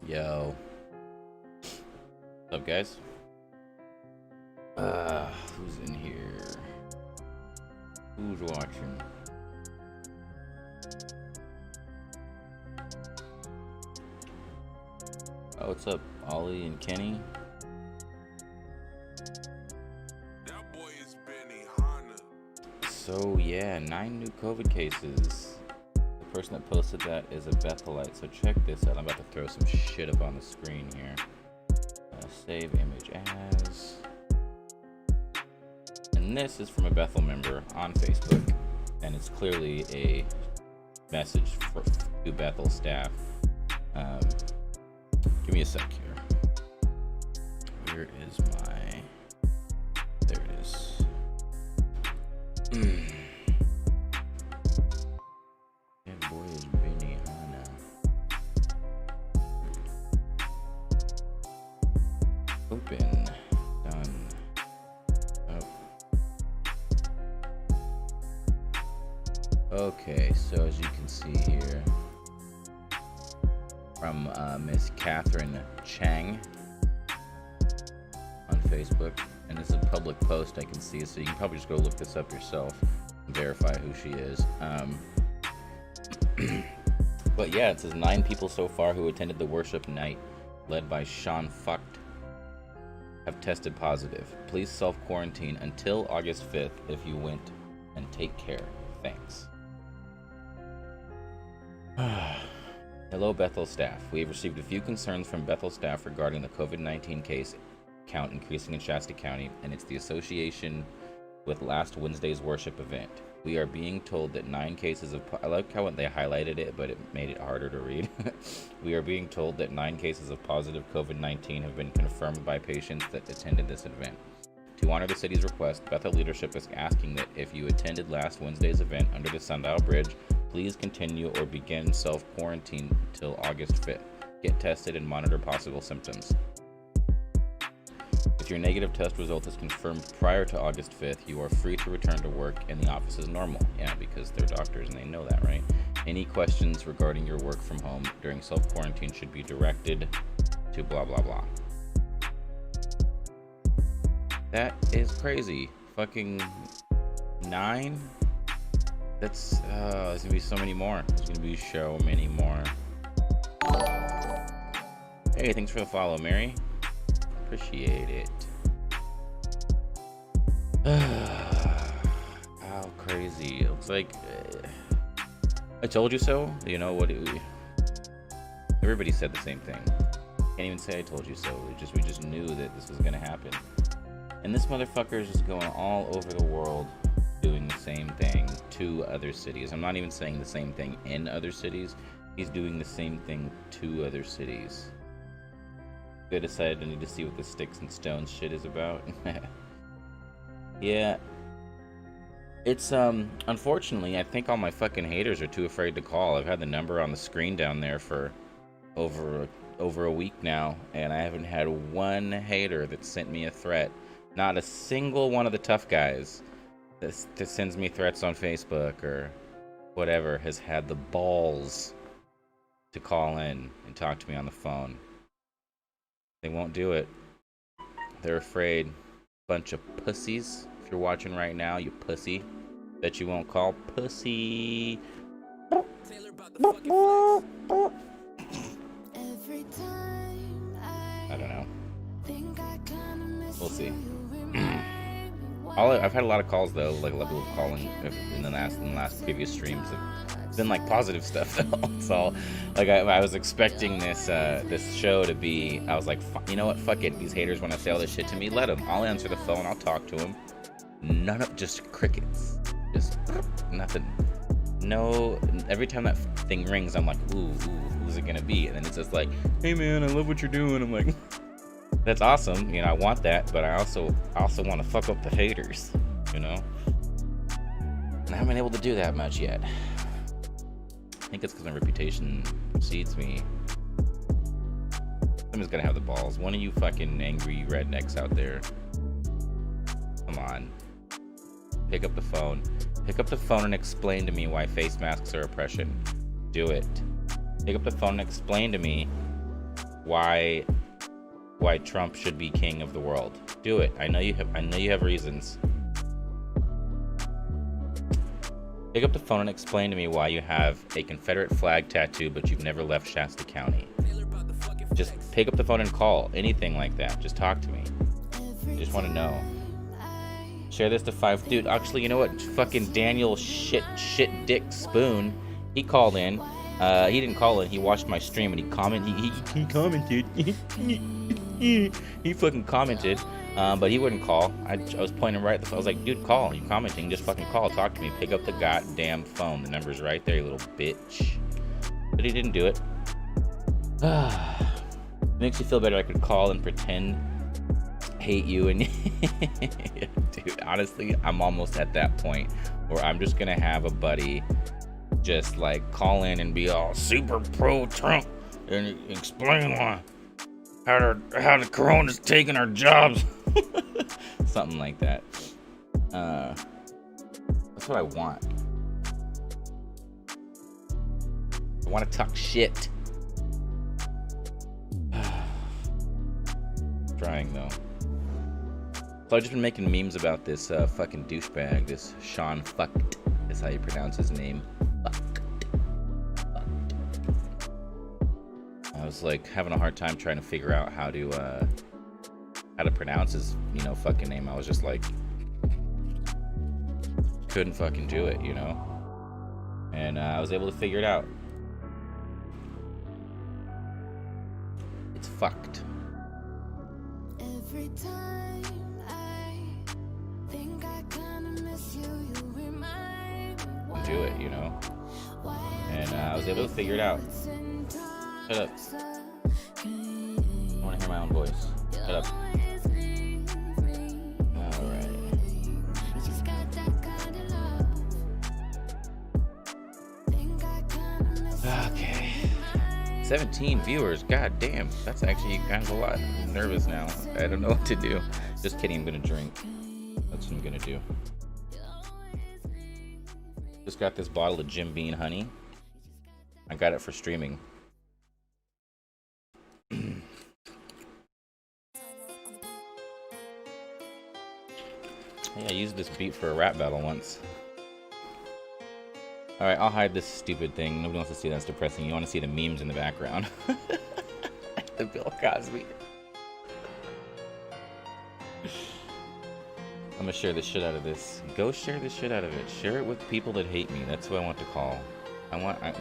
Yo. What's up, guys? Who's in here? Who's watching? Oh, what's up, Ollie and Kenny? That boy is Benny Hanna. So, yeah, 9 new COVID cases. The person that posted that is a Bethelite, so check this out. I'm about to throw some shit up on the screen here. Save image as. And this is from a Bethel member on Facebook, and it's clearly a message to Bethel staff. Give me a sec here. Where is my... There it is. That boy is Benny Hanna. Open. Done. Oh. Okay, so as you can see here, from Miss Catherine Chang on Facebook, and this is a public post I can see, so you can probably just go look this up yourself and verify who she is. But yeah, it says 9 people so far who attended the worship night led by Sean Feucht have tested positive. Please self-quarantine until August 5th if you went, and take care. Thanks. Hello, Bethel staff. We have received a few concerns from Bethel staff regarding the COVID-19 case count increasing in Shasta County, and it's the association with last Wednesday's worship event. We are being told that 9 cases of... I like how they highlighted it, but it made it harder to read. We are being told that 9 cases of positive COVID-19 have been confirmed by patients that attended this event. To honor the city's request, Bethel leadership is asking that if you attended last Wednesday's event under the Sundial Bridge, please continue or begin self-quarantine until August 5th. Get tested and monitor possible symptoms. If your negative test result is confirmed prior to August 5th, you are free to return to work and the office is normal. Yeah, because they're doctors and they know that, right? Any questions regarding your work from home during self-quarantine should be directed to blah, blah, blah. That is crazy. Fucking 9? That's, there's gonna be so many more. There's gonna be so many more. Hey, thanks for the follow, Mary. Appreciate it. How crazy. It looks like I told you so. You know what? Everybody said the same thing. Can't even say I told you so. We just knew that this was gonna happen. And this motherfucker is just going all over the world doing the same thing to other cities. I'm not even saying the same thing in other cities. He's doing the same thing to other cities. I decided I need to see what the sticks and stones shit is about. Yeah. It's, unfortunately, I think all my fucking haters are too afraid to call. I've had the number on the screen down there for over a week now, and I haven't had one hater that sent me a threat. Not a single one of the tough guys that sends me threats on Facebook or whatever has had the balls to call in and talk to me on the phone. They won't do it. They're afraid. Bunch of pussies. If you're watching right now, you pussy. Bet you won't call. Pussy. I don't know. We'll see. I've had a lot of calls though, like a lot of people calling in the last previous streams. It's been like positive stuff though. So like I was expecting this show to be. I was like, you know what? Fuck it. These haters want to say all this shit to me. Let them. I'll answer the phone. I'll talk to them. None of just crickets. Just nothing. No. Every time that thing rings, I'm like, ooh, who's it gonna be? And then it's just like, hey man, I love what you're doing. I'm like, that's awesome. You know, I want that, but I also want to fuck up the haters. You know. And I haven't been able to do that much yet. I think it's because my reputation precedes me. Somebody's gonna have the balls. One of you fucking angry rednecks out there. Come on. Pick up the phone. Pick up the phone and explain to me why face masks are oppression. Do it. Pick up the phone and explain to me why Trump should be king of the world. Do it. I know you have reasons. Pick up the phone and explain to me why you have a Confederate flag tattoo, but you've never left Shasta County. Just pick up the phone and call. Anything like that. Just talk to me. I just want to know. Share this to 5. Dude, actually, you know what? Fucking Daniel shit dick Spoon. He called in. He didn't call in. He watched my stream and he commented. He commented. He fucking commented. But he wouldn't call. I was pointing right at the phone. I was like, dude, call. You're commenting. Just fucking call. Talk to me. Pick up the goddamn phone. The number's right there, you little bitch. But he didn't do it. Makes you feel better. I could call and pretend hate you. And dude, honestly, I'm almost at that point where I'm just going to have a buddy just like call in and be all super pro Trump and explain why. How the corona's taking our jobs. Something like that. That's what I want. I want to talk shit. Trying though. So I've just been making memes about this fucking douchebag, this Sean Feucht is how you pronounce his name. I was like having a hard time trying to figure out how to pronounce his, fucking name. I was just like, couldn't fucking do it, and I was able to figure it out. It's fucked. Every time I think I kinda miss you, you remind me do it, and I was able to figure it out. Shut up. I want to hear my own voice. Shut up. Alright. Okay. 17 viewers. God damn. That's actually kind of a lot. I'm nervous now. I don't know what to do. Just kidding. I'm going to drink. That's what I'm going to do. Just got this bottle of Jim Beam honey. I got it for streaming. Yeah, I used this beat for a rap battle once. Alright, I'll hide this stupid thing. Nobody wants to see that. It's depressing. You want to see the memes in the background. The Bill Cosby. I'm gonna share the shit out of this. Go share the shit out of it. Share it with people that hate me. That's who I want to call.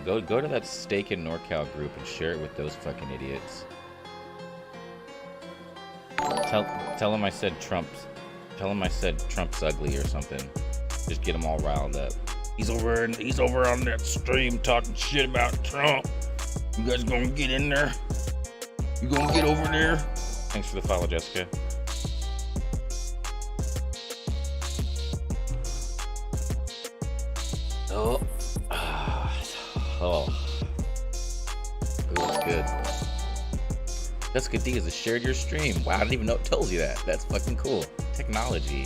Go to that Steak in NorCal group and share it with those fucking idiots. Tell them I said Trump's ugly or something. Just get them all riled up. He's over on that stream talking shit about Trump. You guys gonna get in there? You gonna get over there? Thanks for the follow, Jessica. It looks good. Jessica D has shared your stream. Wow, I didn't even know it tells you that. That's fucking cool. Technology.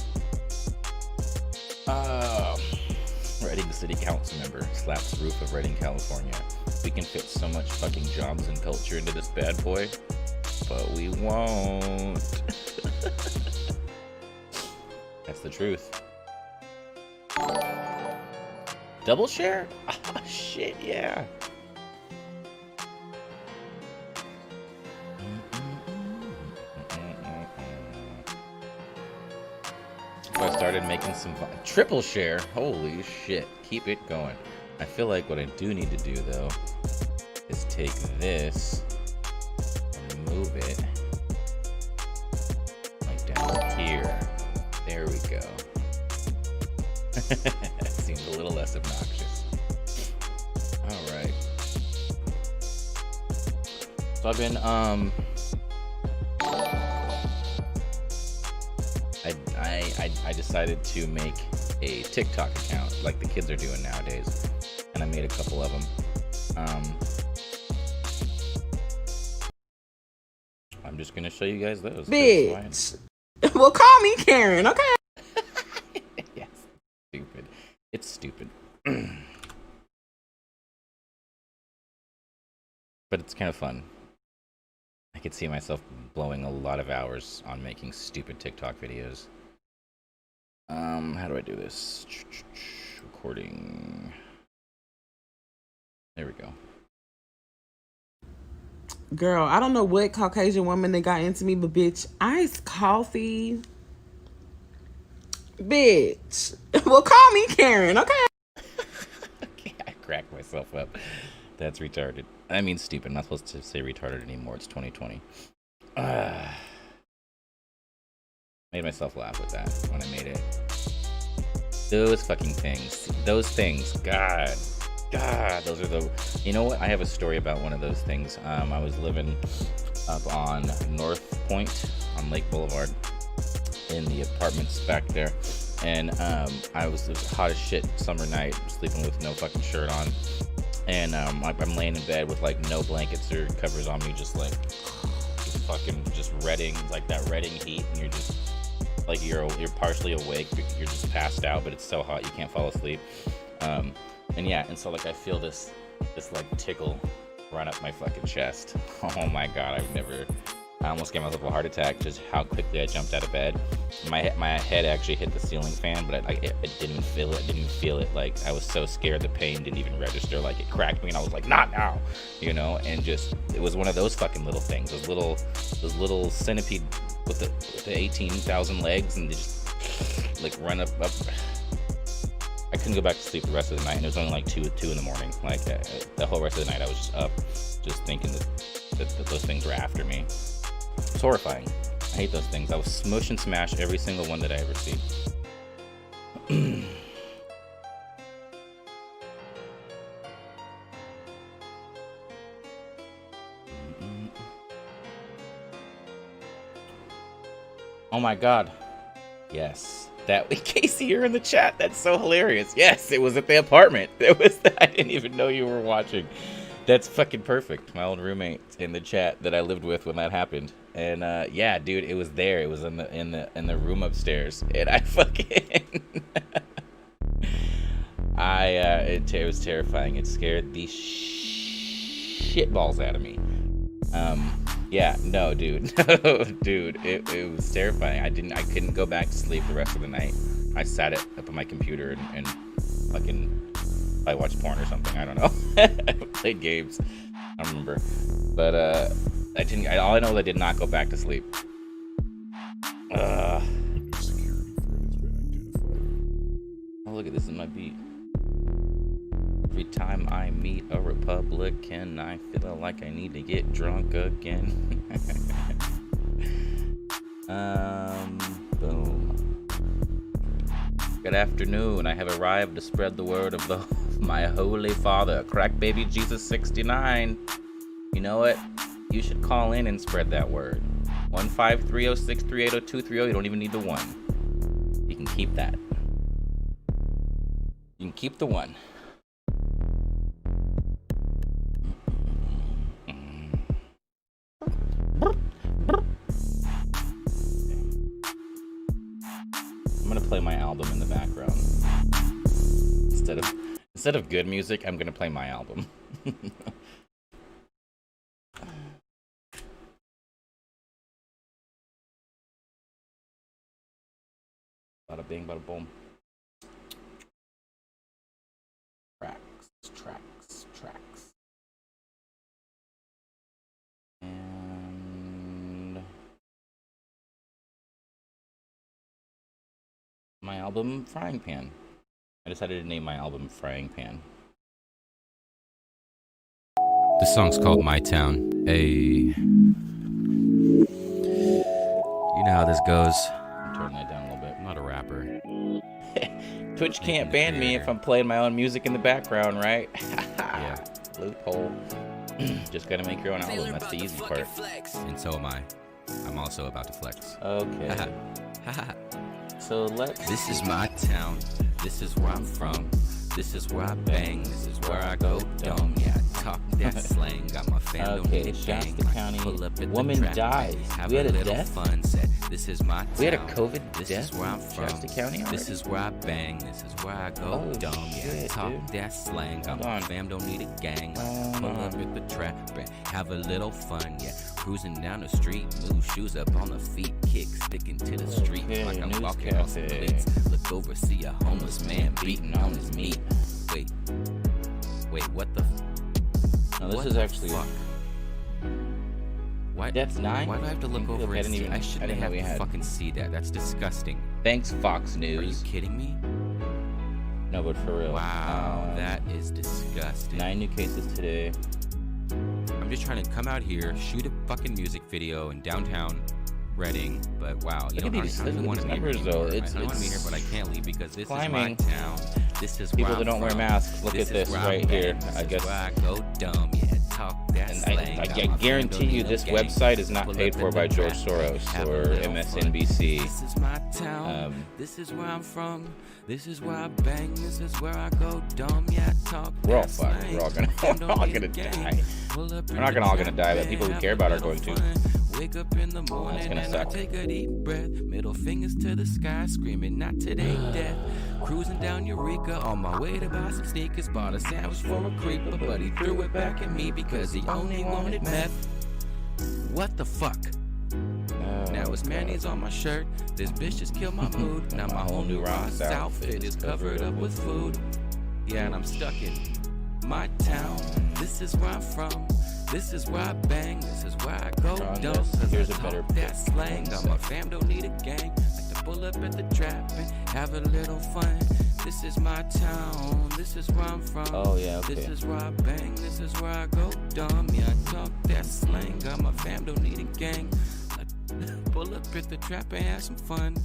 Reading City Council member slaps roof of Reading, California. We can fit so much fucking jobs and culture into this bad boy, but we won't. That's the truth. Double share? Ah, shit, yeah. So I started making some triple share. Holy shit. Keep it going. I feel like what I do need to do, though, is take this and move it like down here. There we go. Seems a little less obnoxious. Alright. So I've been, I decided to make a TikTok account like the kids are doing nowadays. And I made a couple of them. I'm just gonna show you guys those. Bitch. Well, call me Karen, okay? Yes. Stupid. It's stupid. But it's kind of fun. I could see myself blowing a lot of hours on making stupid TikTok videos. How do I do this? Recording. There we go. Girl, I don't know what Caucasian woman that got into me, but bitch, iced coffee. Bitch. Well, call me Karen, okay? Okay, I cracked myself up. That's retarded. I mean, stupid. I'm not supposed to say retarded anymore. It's 2020. Made myself laugh with that when I made it. Those fucking things. Those things. God. Those are the... You know what? I have a story about one of those things. I was living up on North Point on Lake Boulevard in the apartments back there. And it was hot as shit summer night, sleeping with no fucking shirt on. And I'm laying in bed with like no blankets or covers on me, just redding, like that redding heat, and you're just like you're partially awake, but you're just passed out, but it's so hot you can't fall asleep. And so like I feel this like tickle run up my fucking chest. Oh my god, I almost gave myself a heart attack just how quickly I jumped out of bed. My head actually hit the ceiling fan, but it didn't feel it. I didn't feel it. Like I was so scared the pain didn't even register. Like it cracked me, and I was like, not now, you know. And just it was one of those fucking little things. Those little centipede with the 18,000 legs, and they just like run up. I couldn't go back to sleep the rest of the night, and it was only like 2 in the morning. Like the whole rest of the night, I was just up, just thinking that those things were after me. It's horrifying. I hate those things. I will smush and smash every single one that I ever see. Oh my god. Yes. That Casey, you're in the chat. That's so hilarious. Yes, it was at the apartment. I didn't even know you were watching. That's fucking perfect. My old roommate in the chat that I lived with when that happened. And yeah, dude, it was there. It was in the room upstairs. And I fucking it was terrifying. It scared the shitballs out of me. Yeah, no, dude. Dude, it was terrifying. I couldn't go back to sleep the rest of the night. I sat up on my computer and fucking I watched porn or something. I don't know. I played games. I don't remember. But all I know is I did not go back to sleep. Oh, look at this in my beat. Every time I meet a Republican, I feel like I need to get drunk again. Boom. Good afternoon. I have arrived to spread the word of my holy father, Crack Baby Jesus 69. You know what? You should call in and spread that word. 15306380230. You don't even need the 1. You can keep that. You can keep the 1. I'm gonna play my album in the background. Instead of good music, I'm gonna play my album. Bada bing, bada boom. And my album Frying Pan. I decided to name my album Frying Pan. This song's called My Town. You know how this goes. I'm turning that down a little bit. I'm not a rapper. Twitch can't ban me if I'm playing my own music in the background, right? Yeah. Loophole. Just gotta make your own album. That's the easy part. And so am I. I'm also about to flex. Okay. So This is my town. This is where I'm from. This is where I bang. This is where I go dumb. Yeah, I talk that slang. Got my family. Okay, Shasta County. Woman dies. We had a death. Fun set. This is my town. We had a COVID death. This is where I'm from. Shasta County. Already? This is where I bang. This is where I go dumb. Yeah, I talk that slang. Got my fam. Don't need a gang. Pull up at the trap and have a little fun. Yeah, cruising down the street. New shoes up on the feet. Kick sticking to the street like I'm walking off some cleats. Look over, see a homeless man beating on his meat. Wait, what the? No, this is actually. Why? That's 9. Why do I have to look over and see? I shouldn't have to fucking see that. That's disgusting. Thanks, Fox News. Are you kidding me? No, but for real. Wow, that is disgusting. 9 new cases today. I'm just trying to come out here, shoot a fucking music video in downtown Reading, but wow, you know, I don't want to be here though. I don't want to be here, but I can't leave because this climbing. Is my town. This is people that don't wear masks. Look at this right here. I guess. I go dumb. Yeah, talk that slang. I guarantee you, this website is not paid for by George Soros or MSNBC. This is my town. This is where I'm from. This is where I bang. This is where I go dumb. Yeah, talk. We're all fucked. We're all gonna die. We're not all gonna die, but people who care about are going to. Wake up in the morning and I take a deep breath. Middle fingers to the sky, screaming not today, death. Cruising down Eureka on my way to buy some sneakers. Bought a sandwich for a creeper, but he threw it back at me because he only wanted meth. What the fuck? Now his mayonnaise on my shirt. This bitch just killed my mood. Now my whole new Ross outfit is covered up with food. Yeah, and I'm stuck in my town. This is where I'm from. This is where I bang, this is where I go dumb. Here's a better that slang. Got my fam, don't need a gang. Like to pull up at the trap and have a little fun. This is my town, this is where I'm from. Oh yeah, okay. This is where I bang, this is where I go dumb. Yeah, I talk that slang. Got my fam, don't need a gang. Like pull up at the trap and have some fun.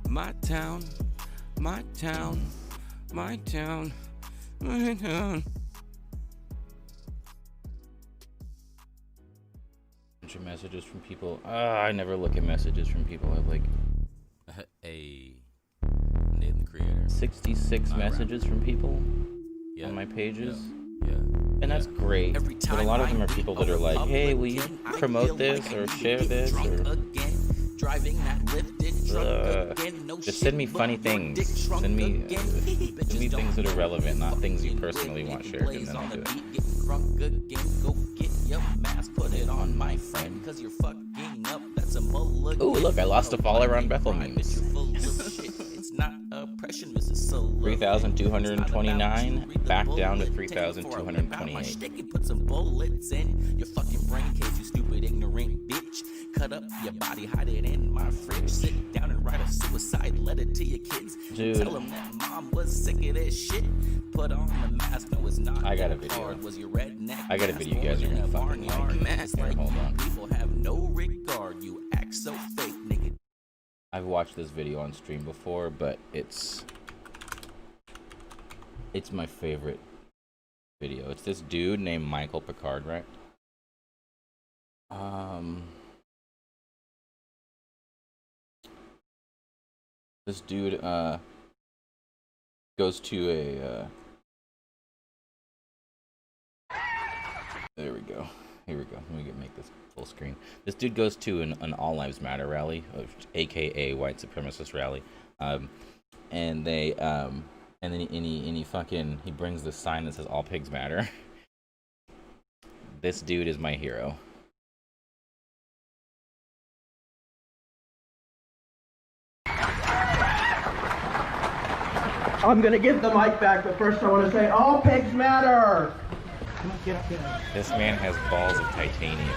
My town, my town, my town, my town. Messages from people. I never look at messages from people. I have like Nathan the Creator. 66 messages from people on my pages. Yeah. And that's great. But a lot of them are people that are like, hey, will you promote this or share this or just send me funny things. Send me things that are relevant, not things you personally want shared, and then I'll do it. Your mask, put it on my friend, cause you're fucking up. That's a ooh, look, I lost a follower on Bethel memes. It's not oppression, Mrs. Solo. 3,229, back down to 3,228. Put some bullets in your fucking brain case, you stupid ignorant bitch. Cut up your body, hide it in my fridge. Sit down and write a suicide letter to your kids. Dude. Tell them that mom was sick of this shit. Put on the mask, no it's not. I got a video. Was your redneck I got a video you guys are gonna fucking like. Here, hold on. People have no regard, you act so fake, nigga. I've watched this video on stream before, but it's my favorite video. It's this dude named Michael Picard, right? This dude goes to a there we go. Here we go. Let me make this full screen. This dude goes to an All Lives Matter rally, aka white supremacist rally, and they and then he brings this sign that says All Pigs Matter. This dude is my hero. I'm gonna give the mic back, but first I want to say all pigs matter. Come on, get up there. This man has balls of titanium.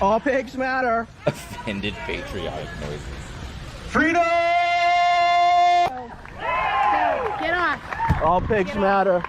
All pigs matter. Offended patriotic noises. Freedom! Get off. All pigs matter.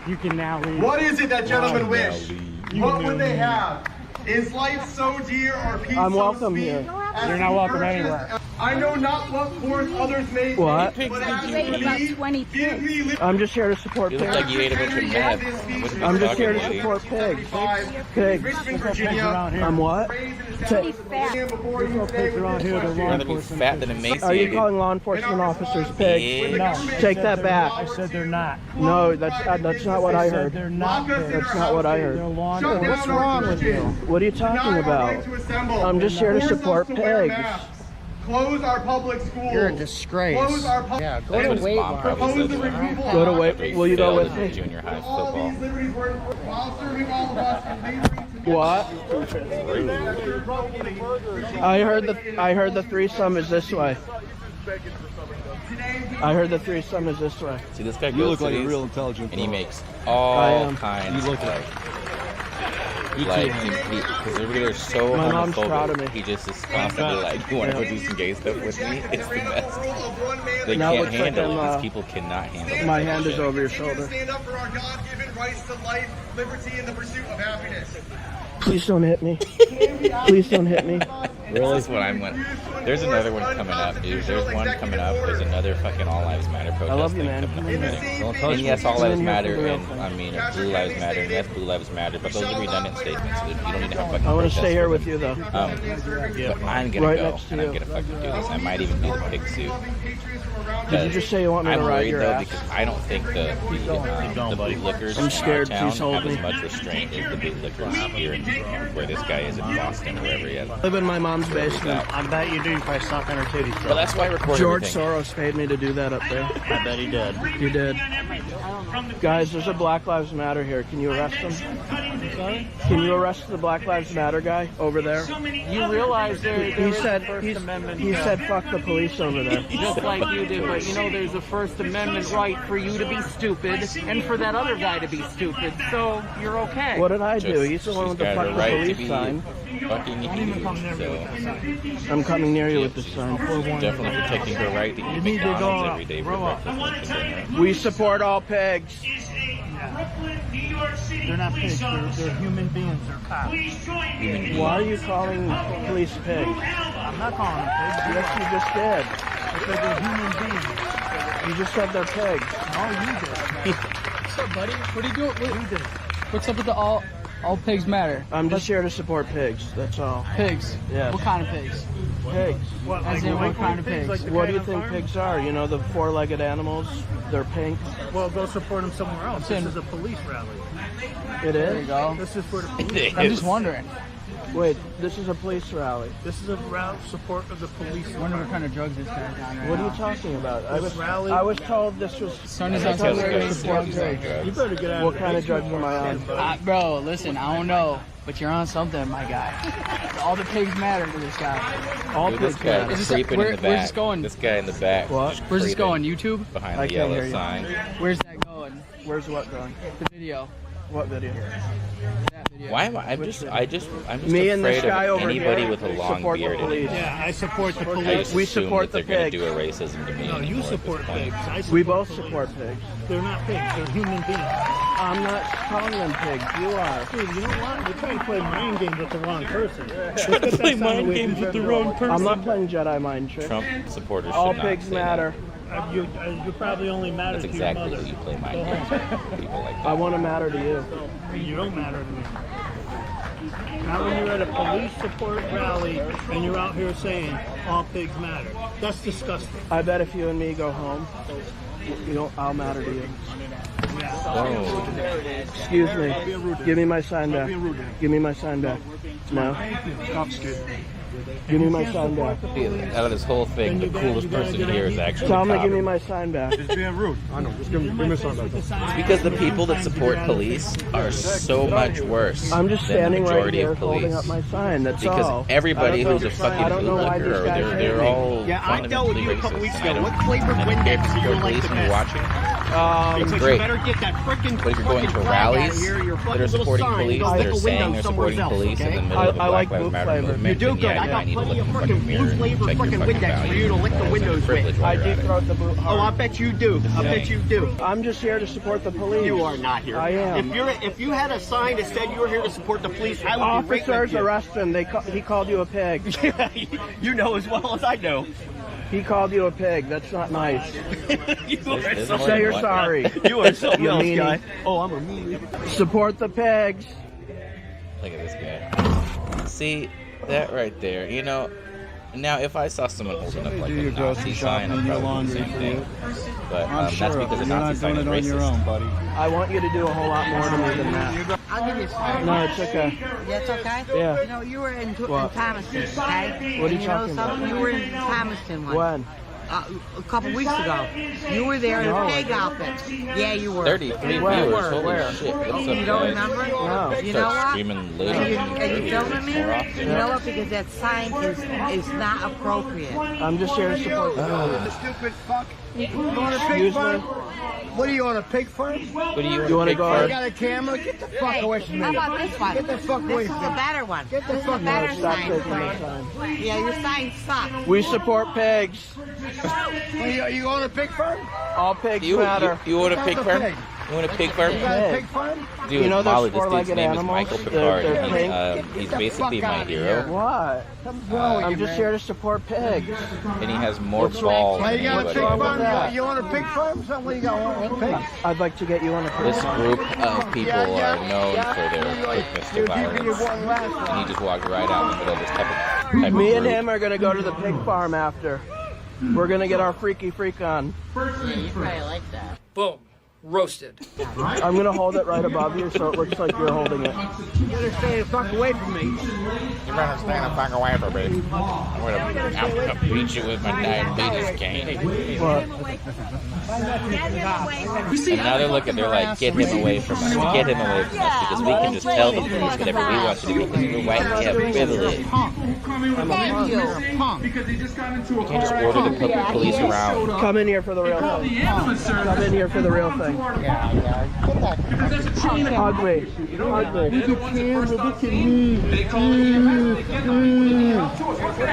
You can now leave. What is it that gentlemen wish? What would they have? Is life so dear or peace I'm so welcome sweet? here. You're not welcome anywhere. I know not what course others may take, What? but as Ate for about me, 20 give me liberty. I'm just here to support You look pigs. like you ate a bunch of meth. What are you I'm just here to talking, support pigs. Pigs. Pigs. Richmond, Pigs Virginia. around here. I'm what? He's fat. Before you say Pigs around here, they're law I'd rather be enforcement. fat than emaciated. Are you calling law enforcement officers pigs? Yeah. No. Take that I back. said they're not. No, that's not what I I said heard. they're not pigs. That's not what I They're heard. law Shut enforcement. down our churches. What are you Deny talking our about? right to assemble. I'm just here to Force us support to wear pigs. masks. Close our public schools. You're a disgrace. Close our public. Go That's to what his weight mom loss. probably Propose said the to him. removal Go to of wait. Will you go Failed with in me? Junior high all football. these liberties were while serving all of us and laboring to What? Rude. I heard the threesome is this way. I heard the threesome is this way. See, this guy You goes look to like a these, real intelligent and he fellow. makes I all am. kinds You look of like- because everybody are so My mom's proud of me. homophobic. He just is constantly like, "You want to go do some gay stuff with me?" It's the best. They Now can't looks like handle I'm, it. These people cannot handle it. My hand is over your shoulder. stand up for our God-given rights to life, liberty, and the pursuit of happiness. Please don't hit me. Please don't hit me. This is what I'm going. There's another one coming up, dude. There's one coming up. There's another fucking All Lives Matter protest love you, thing man. coming up in a minute. Don't touch And me. yes, All I'm Lives in here Matter, for the real and thing. I mean Blue Lives Matter, and yes, Blue Lives Matter, but those are redundant statements. So you don't need to have fucking I want to protests stay here for with them. you though. But I'm gonna Right go, next to and I'm you. gonna fucking do this. I might even do the pig suit. Did you just say you want me to I'm ride worried your though ass? because I don't think the bootlickers I'm scared. in our Please town hold have me. as much restraint as the bootlickers here in where this guy is in Boston or wherever he is. I live in my mom's basement. I bet you do if I suck on her titties. But that's why I record George everything. Soros paid me to do that up there. I bet he did. You did. Guys, there's a Black Lives Matter here. Can you arrest him? Can you arrest the Black Lives Matter guy over there? You realize He said he said fuck the police over there. Just like you did, but you know there's a First Amendment right for you to be stupid and for that other guy to be stupid, so you're okay. What did I do? Just- He's the one she's with the got fuck a the right to police be sign. fucking huge, so I'm coming near you with the sign. definitely protecting her right to eat need to McDonald's go every day for breakfast, lunch, and dinner. We support all pigs. They're not pigs. They're human beings. They're cops. Human beings. Why are you calling police pigs? I'm not calling them pigs. Yes, you just did. Because they're human beings. You just said they're pigs. Oh, you did. What's up, buddy? What are you doing? You did. What's up with the all pigs matter? I'm just here to support pigs. That's all. Pigs? Yes. What kind of pigs? Pigs. What, As in what kind of pigs? Like the What guy do you on think farm? pigs are? You know, the four-legged animals? They're pink. Well, go support them somewhere else. This Listen. is a police rally. It There you is? go. This is for the police. I'm just wondering. Wait, this is a police rally. This is a rally support of the police. I wonder what kind of drugs this guy's on right What are you now. talking about? rally- I was told this was... Son is I on tell the some guy sort he's of support on drug. You drugs. better get out What of kind the of drugs am I on? Bro, listen, I don't know, but you're on something, my guy. All the pigs matter to this guy. All Dude, this pigs guy matter. Is this- creeping where- in the back. where's this going? This guy in the back. What? just Where's this creeping going? YouTube? Behind I the can't yellow hear you. sign. Where's that going? Where's what going? The video. What video? That video. Why am I? I'm just Me and this afraid guy of over anybody here with a long support the beard. police. Yeah, I support the I police. just We assume support that the they're going to pigs. do a racism to me. No, you anymore at support this point. pigs. I support We both police. support pigs. They're not pigs. They're human beings. I'm not calling them pigs. You are. Dude, you know what? You're trying to play mind games with the wrong person. Play mind games with the wrong person. I'm not playing Jedi mind tricks. Trump supporters All should not pigs say matter. You probably only matter That's to exactly your what mother. you play mind games with. People like I that. want to matter to you. You don't matter to me. Not when you're at a police support rally and you're out here saying all pigs matter. That's disgusting. I bet if you and me go home, I'll matter to you. Oh, Excuse me. Give me my sign back. Give me my sign back. No. Stop scared. Give me my sign back. Out of this whole thing, the coolest person here is actually Tell him the to cop. give me my sign back. It's being rude. I know. Just give me a sign back. It's because the people that support police are so much worse I'm just than the standing right majority here of police. holding up my sign. That's Because all. everybody I don't who's a know- fucking I don't know why bootlicker, these guys hate they're me. all Yeah, I dealt with fundamentally you a couple racist. weeks I ago. don't- What flavor and if Windex you do you support like police the and you're best? watching, Because great. you better get that freaking But if you're going to fucking flag out of rallies here, your that fucking are little supporting sign, police, go that stick are a saying window they're somewhere supporting else, police in okay? the middle of the I like Black Lives boot Matter flavor. movement, You do then good. yeah, I you got might need to plenty look of in the frickin' fucking blue mirror and flavor check your frickin' fucking Windex for values you to and lick the morals and windows privilege with. while I you're deep at it. throat the boot hard. Oh, I bet you do. I bet you do. I'm just here to support the police. You are not here. I am. If you had a sign that said you were here to support the police, I would be right with Officers, you. arrest him. He called you a pig. You know as well as I know. He called you a pig. That's not nice. You are There's so, more Say than you're one. sorry. you are something You else, meanie. guy. Oh, I'm a meanie. Support the pigs. Look at this guy. See, that right there, you know, now if I saw someone holding up like a Nazi sign, I'd probably do the same thing. But that's because a Nazi sign is racist. I want you to do a whole lot more to me than that. I'll give you a sign. No, it's okay. That's okay? Yeah. You know, you were in What? Thomaston, okay? What are you And talking know about? something? You were in Thomaston once. When? A couple weeks ago. You were there in a pig outfit. Yeah, you were. 33 Where? viewers, holy Where? shit. What's up, You don't guys? remember? No. You know Start what? screaming later Are you earlier, filming me? more often. You know what? Because that sign is not appropriate. I'm just here to support the police. Stupid fuck. You want a Excuse me? What are you on a pig farm? What do you You wanna pick go for? ahead? got a camera? Get the fuck Hey, away from me. how about this one? Get the fuck away This is from a me. better one. Get the This is fuck a better Stop sign taking for my you. sign. Yeah, your sign sucks. We support pigs. Are you on a pig farm? All pigs You matter. want a That's pig a farm? pig. You want a pig farm? You got a Pig. pig farm? Dude, You know those Molly, this dude's four-legged name is animals? Michael They're Picard. pink. He's basically fuck my outta hero, here. What? I'm just here to support pigs. and he has more What's balls Why than you got a anybody. pig wrong with farm? that? You on a pig farm? Something you got on a pig? I'd like to get you on a pig. This group of people are known for their quickness to violence. And he just walked right out in the middle of this type of Me and group. him are gonna go to the pig farm after. We're gonna get our freaky freak on. You probably like that. Boom. Roasted. I'm gonna hold it right above you so it looks like you're holding it. You better stay the fuck away from me. You better stand the fuck away from me. I'm gonna beat you with my diabetes cane. What? And now they're looking, they're like, get him away from us. Get him away from us because we can just tell the police whatever we want you to be because we're white and we have privilege. Thank you. You can't just order the police around. Come in here for the real thing. Come in here for the real thing. Hug me. Hug me.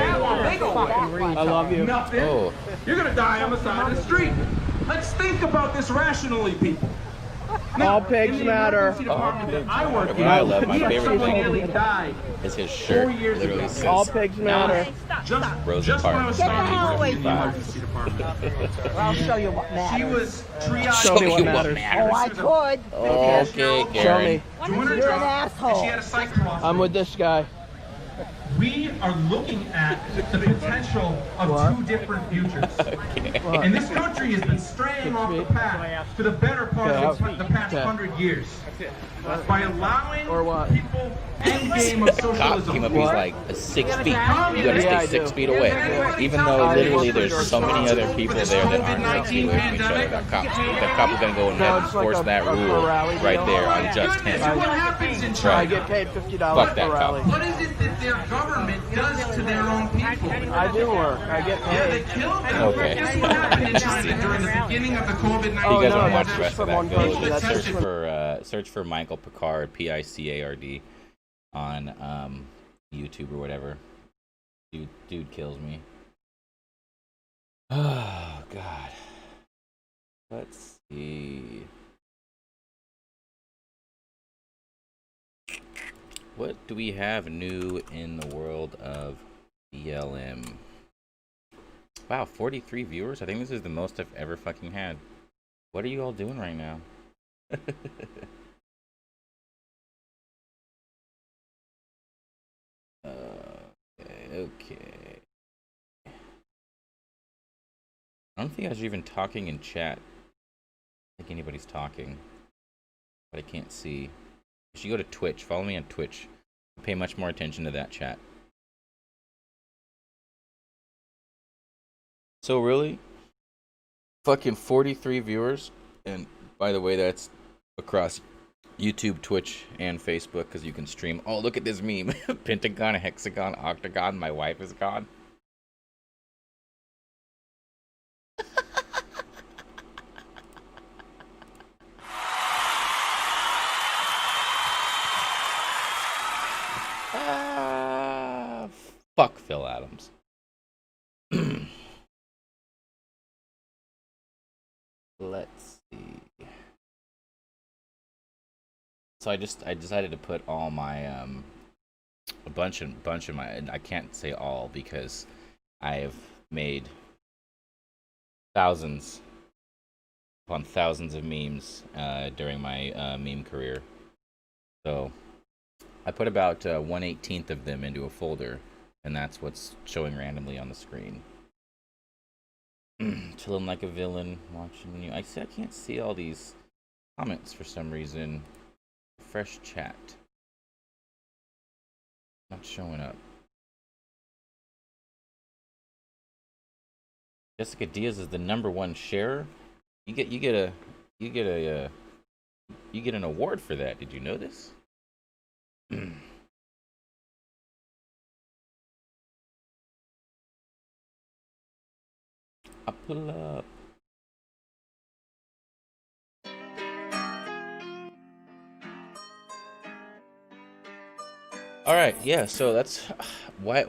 I love you. Oh, You're gonna die on the side of the street. Let's think about this rationally, people. All pigs matter. I work what I love, my favorite nearly thing died is his shirt literally says All pigs matter. just when I was Get the hell away from us. 1955. I'll show you what She matters. was triaged. Show me what you matters. Oh, I could. Okay, Show Karen. me. doing her You're an job, and asshole. she had a psych colossus. I'm with this guy. We are looking at the potential of two different futures. And this country has been straying off the path for the better part of the past 100 years. By allowing Or what? people end game of Cop socialism. came up, he's like 6 feet. You gotta Yeah, stay I 6 do. feet away. Even though literally there's so many other people there that aren't 6 feet away from each other. That cop is gonna go and No, it's like enforce a- that a rule rally right deal. there on just him. What happens in I China? get paid $50 Fuck that per cop. rally. What is it that their government does to their own people? I do work. I get Yeah, they paid. kill them. Okay. Guess what happened in China during the beginning of the COVID-19 If you guys no, want to watch that's the rest just of from one that, go person. just That's search for Michael Picard, Picard, on YouTube or whatever. Dude kills me. Oh God. Let's see. What do we have new in the world of BLM? Wow, 43 viewers? I think this is the most I've ever fucking had. What are you all doing right now? Okay. I don't think I was even talking in chat. I don't think anybody's talking. But I can't see. You should go to Twitch. Follow me on Twitch. Pay much more attention to that chat. So really? Fucking 43 viewers. And by the way, that's across YouTube, Twitch, and Facebook, because you can stream. Oh, look at this meme. Pentagon, hexagon, octagon, my wife is gone. Fuck Phil Adams. Let's see. So I decided to put all my a bunch of my, I can't say all because I have made thousands upon thousands of memes during my meme career. So I put about 1/18 of them into a folder, and that's what's showing randomly on the screen. Chilling like a villain, watching you. I can't see all these comments for some reason. Fresh chat. Not showing up. Jessica Diaz is the #1 sharer. You get an award for that. Did you know this? I pull up. All right, yeah. So that's why.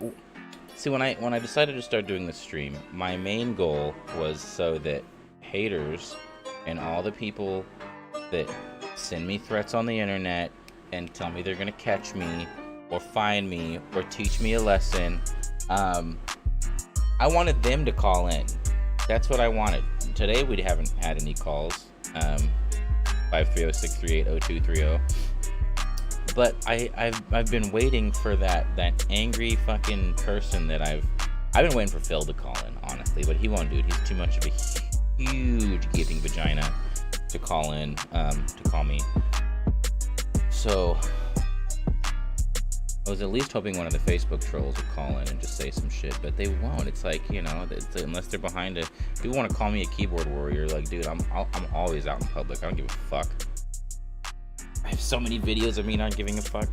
See, when I decided to start doing this stream, my main goal was so that haters and all the people that send me threats on the internet and tell me they're gonna catch me or find me or teach me a lesson, I wanted them to call in. That's what I wanted. Today we haven't had any calls. 530-638-0230. But I've been waiting for that angry fucking person that I've been waiting for Phil to call in, honestly, but he won't do it. He's too much of a huge gaping vagina to call in, to call me. So I was at least hoping one of the Facebook trolls would call in and just say some shit, but they won't. It's like, you know, unless they're behind a. People want to call me a keyboard warrior. Like, dude, I'm always out in public. I don't give a fuck. I have so many videos of me not giving a fuck.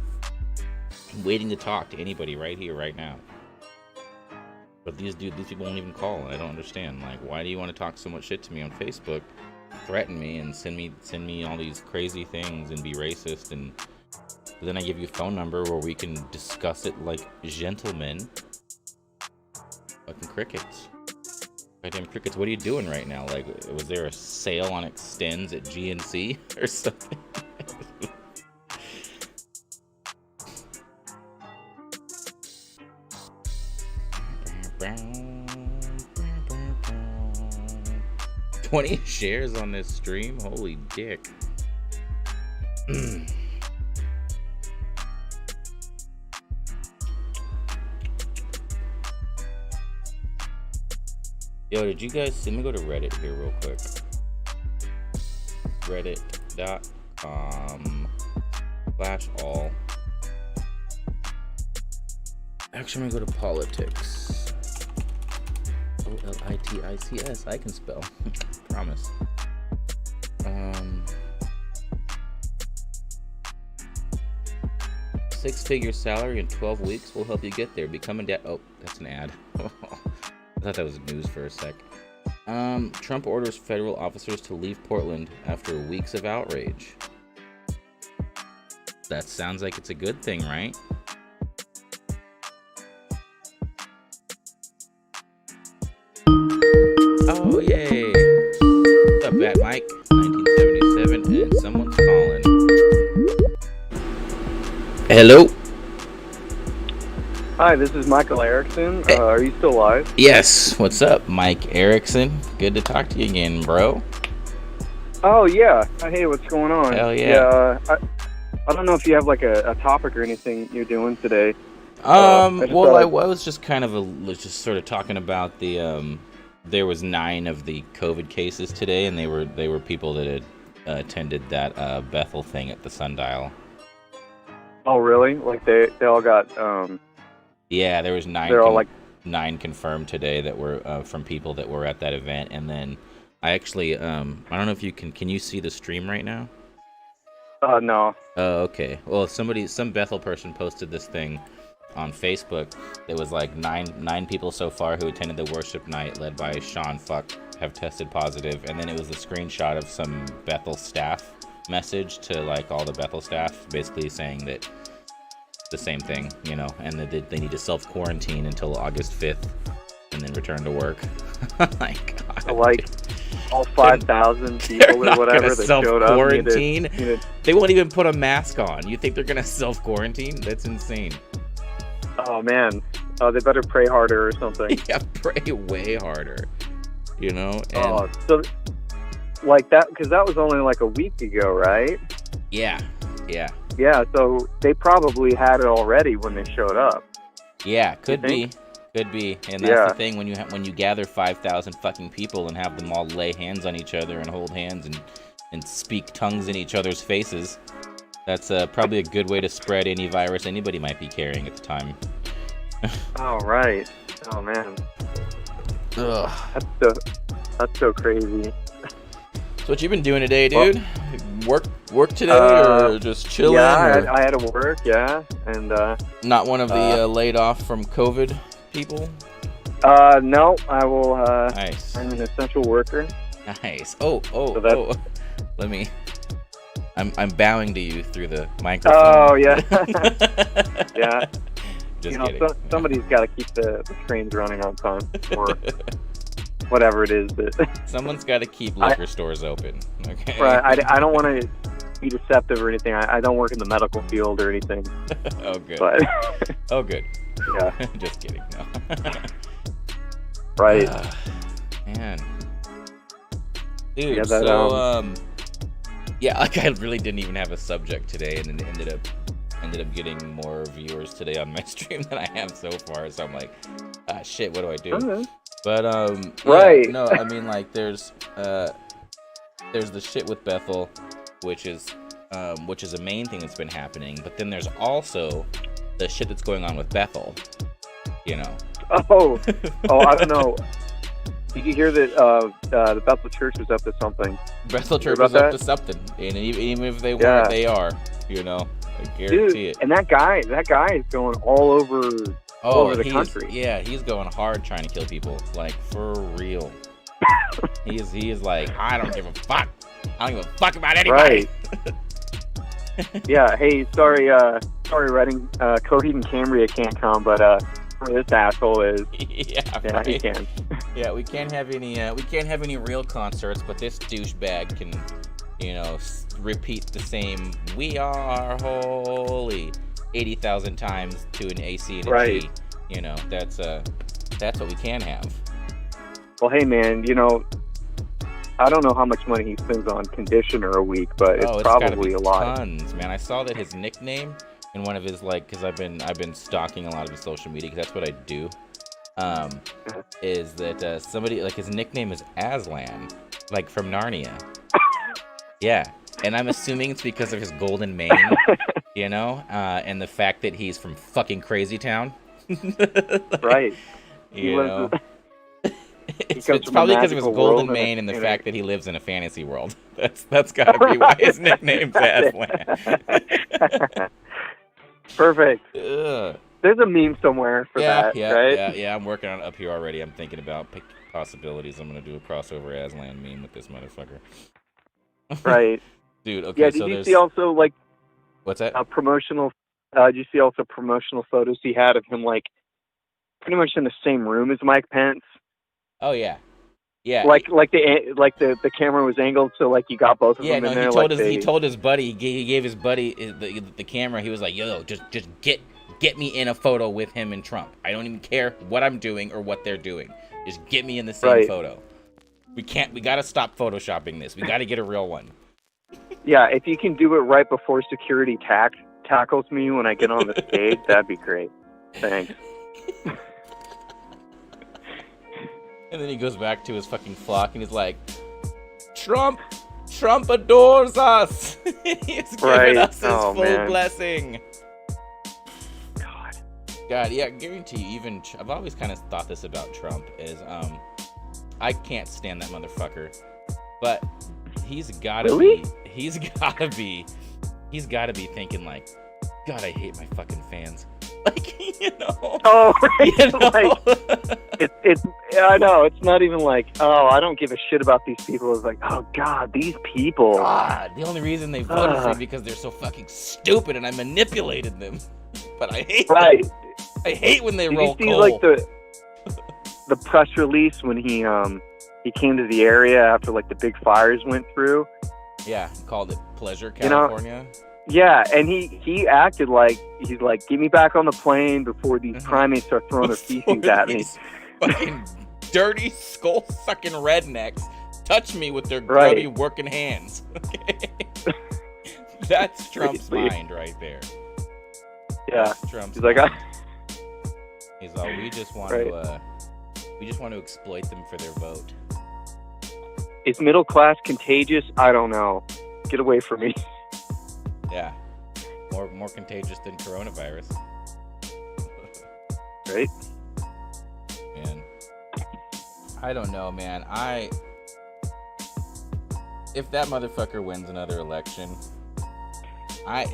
I'm waiting to talk to anybody right here, right now. But these people won't even call, and I don't understand. Like, why do you want to talk so much shit to me on Facebook, threaten me, and send me all these crazy things and be racist, and then I give you a phone number where we can discuss it like gentlemen. Fucking crickets. Goddamn crickets, what are you doing right now? Like, was there a sale on Extends at GNC or something? $20 shares on this stream? Holy dick. Yo, did you guys... Let me go to Reddit here real quick. Reddit.com/all. Actually, I'm gonna go to politics. OLITICS. I can spell. Promise. Six-figure salary in 12 weeks will help you get there. Becoming debt. Oh, that's an ad. I thought that was news for a sec. Trump orders federal officers to leave Portland after weeks of outrage. That sounds like it's a good thing, right? Oh, yay. What's up, Bat Mike? 1977, and someone's calling. Hello? Hi, this is Michael Erickson. Are you still live? Yes. What's up, Mike Erickson? Good to talk to you again, bro. Oh, yeah. Hey, what's going on? Hell yeah. I don't know if you have like a topic or anything you're doing today. I was just kind of just sort of talking about the there was 9 of the COVID cases today, and they were people that had attended that Bethel thing at the Sundial. Oh, really? Like they all got yeah, there was 9. They're all like 9 confirmed today that were from people that were at that event. And then I actually, I don't know if you can you see the stream right now? No. Oh, okay. Well, some Bethel person posted this thing on Facebook. It was like nine people so far who attended the worship night led by Sean Fuck have tested positive. And then it was a screenshot of some Bethel staff message to like all the Bethel staff, basically saying that the same thing, you know, and that they need to self-quarantine until August 5th and then return to work. Like, God, like all 5,000 people or whatever that showed up. Self-quarantine? They won't even put a mask on. You think they're gonna self-quarantine? That's insane. Oh man, they better pray harder or something. Yeah, pray way harder. You know. And so like that, because that was only like a week ago, right? Yeah. Yeah, so they probably had it already when they showed up. Yeah, could be, and that's the thing when you gather 5,000 fucking people and have them all lay hands on each other and hold hands and speak tongues in each other's faces. That's probably a good way to spread any virus anybody might be carrying at the time. Oh right. Oh man. Ugh. That's so crazy. So what you been doing today, dude? Work today or just chilling? Yeah, I had to work. Yeah, and not one of the laid off from COVID people. No, I will. Nice. I'm an essential worker. Nice. Oh. Let me. I'm bowing to you through the microphone. Oh yeah. Yeah. Just kidding. Somebody's got to keep the trains running on time, or whatever it is that. Someone's got to keep liquor stores open. Okay. Right. I don't want to be deceptive or anything. I don't work in the medical field or anything. Oh good. But oh good. Yeah. Just kidding. No. Right. Man. Dude. Yeah, yeah, like I really didn't even have a subject today, and then ended up getting more viewers today on my stream than I have so far. So I'm like, shit, what do I do? Okay. But right. No, I mean like there's the shit with Bethel, which is a main thing that's been happening. But then there's also the shit that's going on with Bethel. You know. Oh, I don't know. Did you hear that the Bethel Church was up to something? Bethel Church was up to something, and even if they weren't, they are. You know, I guarantee it. And that guy is going all over the country. Yeah, he's going hard trying to kill people, like for real. he is like, I don't give a fuck. I don't give a fuck about anybody. Right. Yeah. Hey, sorry, Redding, Coheed and Cambria can't come, but this asshole is. Yeah, right. He can. Yeah, we can't have any real concerts, but this douchebag can, you know, repeat the same "We are holy" 80,000 times to an AC and a G. You know, that's what we can have. Well, hey man, you know, I don't know how much money he spends on conditioner a week, but it's probably a lot. Tons, man. I saw that his nickname in one of his, like, because I've been stalking a lot of his social media because that's what I do. Is that somebody, like, his nickname is Aslan, like from Narnia. Yeah, and I'm assuming it's because of his golden mane, you know, and the fact that he's from fucking Crazy Town. Right. You know. It's probably because of his golden mane and the fact that he lives in a fantasy world. That's got to be why his nickname's Aslan. Perfect. Ugh. There's a meme somewhere for that, right? Yeah, I'm working on it up here already. I'm thinking about possibilities. I'm going to do a crossover Aslan meme with this motherfucker. Right. Dude, okay, yeah, did you see also, like... What's that? Did you see also promotional photos he had of him, like, pretty much in the same room as Mike Pence? Oh, yeah. Yeah. Like the camera was angled, so like you got both of them in there. He told his buddy, he gave his buddy the camera. He was like, "Yo, just get me in a photo with him and Trump. I don't even care what I'm doing or what they're doing. Just get me in the same photo. We gotta stop photoshopping this. We gotta get a real one." Yeah, if you can do it right before security tackles me when I get on the stage, that'd be great. Thanks. And then he goes back to his fucking flock and he's like, Trump adores us. He's giving us his full blessing. God. God, yeah, I guarantee you. Even I've always kind of thought this about Trump is, I can't stand that motherfucker, but he's gotta be thinking like, God, I hate my fucking fans. Like, you know. Oh, right. You know? Like, it's. I know. It's not even like, oh, I don't give a shit about these people. It's like, oh God, these people. God, the only reason they voted for me because they're so fucking stupid and I manipulated them. But I hate them. I hate when they roll you see, coal. like the press release when he came to the area after like the big fires went through. Yeah, he called it Pleasure, California. Yeah, and he acted like he's like, get me back on the plane before these primates start throwing their feces at me. Fucking dirty skull sucking rednecks touch me with their grubby working hands. That's Trump's mind right there. Yeah, that's Trump's he's like, he's all, we just want to exploit them for their vote. Is middle class contagious? I don't know. Get away from me. Yeah, more contagious than coronavirus. Right? Man, I don't know, man. If that motherfucker wins another election,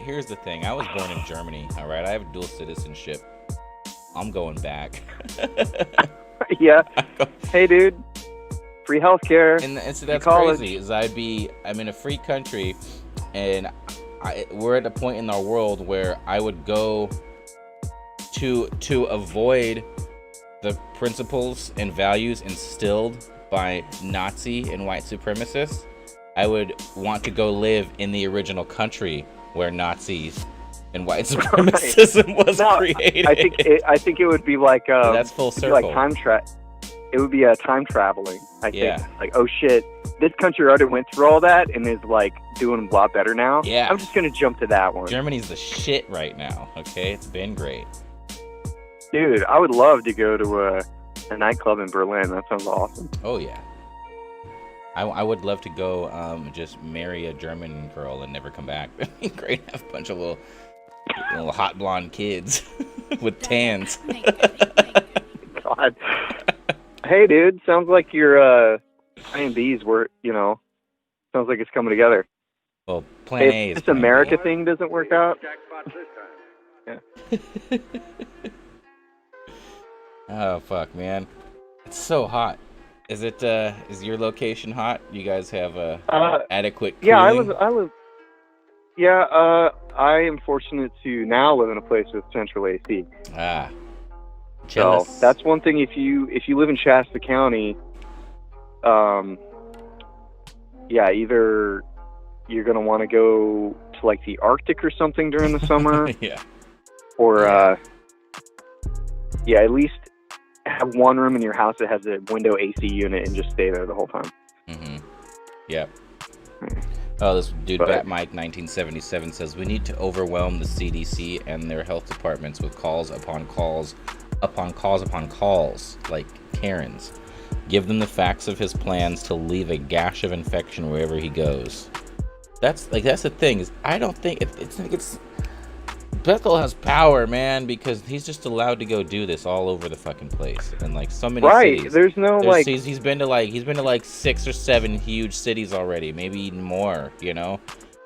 here's the thing. I was born in Germany, all right? I have dual citizenship. I'm going back. Yeah. Hey, dude. Free healthcare. And so that's crazy. Is I'm in a free country, and we're at a point in our world where I would go to avoid the principles and values instilled by Nazi and white supremacists. I would want to go live in the original country where Nazis and white supremacism was created. I think it would be like that's full circle. Like it would be time traveling. I think like, oh shit, this country already went through all that and is like doing a lot better now. Yeah, I'm just gonna jump to that one. Germany's the shit right now. Okay, it's been great. Dude, I would love to go to a nightclub in Berlin. That sounds awesome. Oh yeah. I would love to go just marry a German girl and never come back. Great, have a bunch of little hot blonde kids with tans. God. Hey, dude, sounds like your Plan B's were, sounds like it's coming together. Well, Plan A is this America thing doesn't work out. Yeah. Oh fuck, man, it's so hot. Is it? Is your location hot? You guys have adequate cooling? Yeah, I live. Yeah, I am fortunate to now live in a place with central AC. Ah, so that's one thing. If you live in Shasta County, yeah, either you're gonna want to go to like the Arctic or something during the summer, yeah, or yeah, at least have one room in your house that has a window AC unit and just stay there the whole time. Mm-hmm. Yep. Oh, this dude, Bat-Mike 1977 says, we need to overwhelm the CDC and their health departments with calls upon calls upon calls upon calls, like Karens. Give them the facts of his plans to leave a gash of infection wherever he goes. That's the thing, is I don't think it's Bethel has power, man, because he's just allowed to go do this all over the fucking place, and like so many cities. There's no like he's been to like 6 or 7 huge cities already, maybe even more,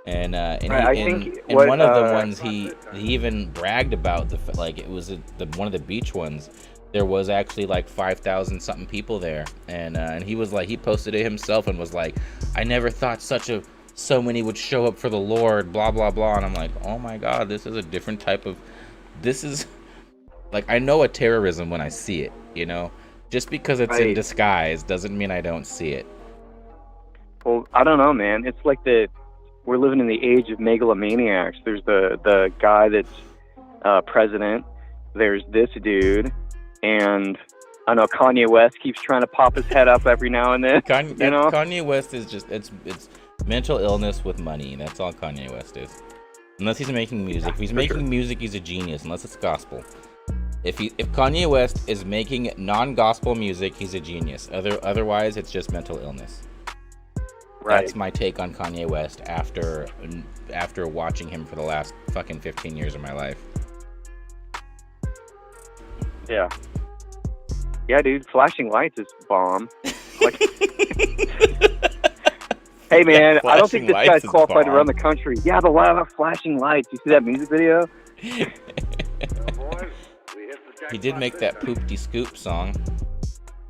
And I think one of the ones he even bragged about it was one of the beach ones. There was actually like 5,000 something people there, and he was like, he posted it himself and was like, I never thought so many would show up for the Lord, blah, blah, blah. And I'm like, oh my God, this is a different type of, this is, like, I know a terrorism when I see it, Just because it's in disguise doesn't mean I don't see it. Well, I don't know, man. It's like we're living in the age of megalomaniacs. There's the guy that's president. There's this dude. And I know Kanye West keeps trying to pop his head up every now and then. Kanye West is just, it's mental illness with money. That's all Kanye West is. Unless he's making music. If he's making music, he's a genius. Unless it's gospel. If Kanye West is making non-gospel music, he's a genius. Otherwise, it's just mental illness. Right. That's my take on Kanye West after watching him for the last fucking 15 years of my life. Yeah. Yeah, dude. Flashing lights is bomb. Like, hey, man, I don't think this guy's qualified to run the country. Yeah, but why about flashing lights? You see that music video? He did make that Poop-de Scoop song.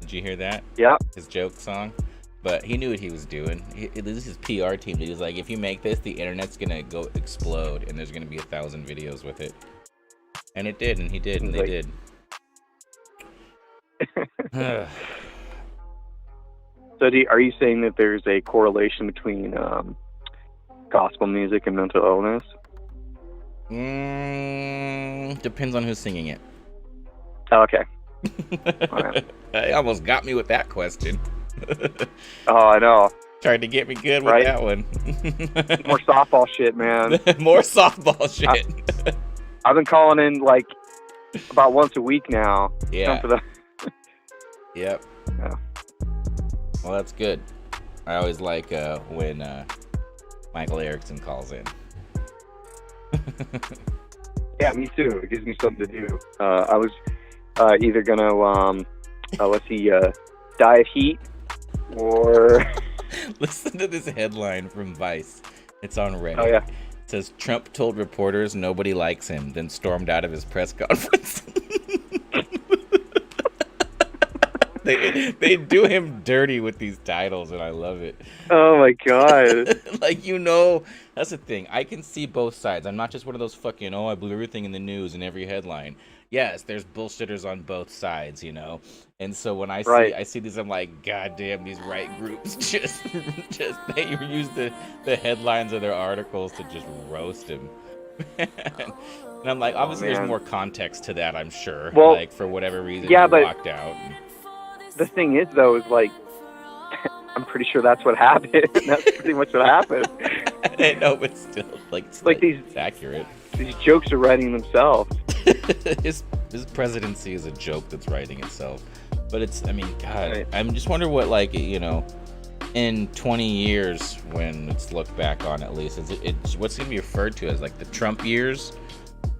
Did you hear that? Yeah. His joke song. But he knew what he was doing. This is his PR team. He was like, if you make this, the internet's going to go explode, and there's going to be 1,000 videos with it. And it did, and he did, and they did. So are you saying that there's a correlation between gospel music and mental illness? Depends on who's singing it. Oh, okay. Right. He almost got me with that question. Oh, I know. Tried to get me good with that one. More softball shit, man. More softball shit. I've been calling in like about once a week now. Yeah. For the... Yep. Yeah. Well, that's good. I always like when Michael Erickson calls in. Yeah, me too. It gives me something to do. I was either gonna let's see, die of heat or listen to this headline from Vice. It's on Reddit. Oh yeah. It says Trump told reporters nobody likes him, then stormed out of his press conference. They do him dirty with these titles, and I love it. Oh my god. Like, that's the thing. I can see both sides. I'm not just one of those fucking, I blew everything in the news in every headline. Yes, there's bullshitters on both sides, And so when I see these, I'm like, God damn, these right groups just they use the headlines of their articles to just roast him. And I'm like, obviously there's more context to that, I'm sure. Well, like, for whatever reason, yeah, he walked out. The thing is, though, is like, I'm pretty sure that's what happened. That's pretty much what happened. I know, but still, it's accurate. These jokes are writing themselves. His presidency is a joke that's writing itself. But God, right. I'm just wondering what, in 20 years, when it's looked back on, at least, what's going to be referred to as, like, the Trump years?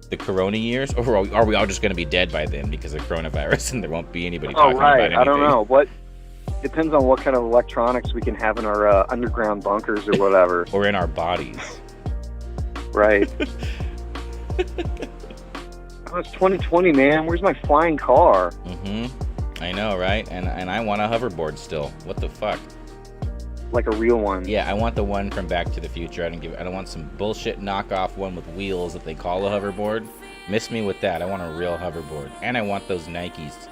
The Corona years, or are we all just going to be dead by then because of coronavirus, and there won't be anybody talking about anything? I don't know. What depends on what kind of electronics we can have in our underground bunkers or whatever, or in our bodies. Right. Oh, it's 2020, man. Where's my flying car? I know, right? And I want a hoverboard still. What the fuck? Like a real one. Yeah, I want the one from Back to the Future. I don't want some bullshit knockoff one with wheels that they call a hoverboard. Miss me with that. I want a real hoverboard. And I want those Nikes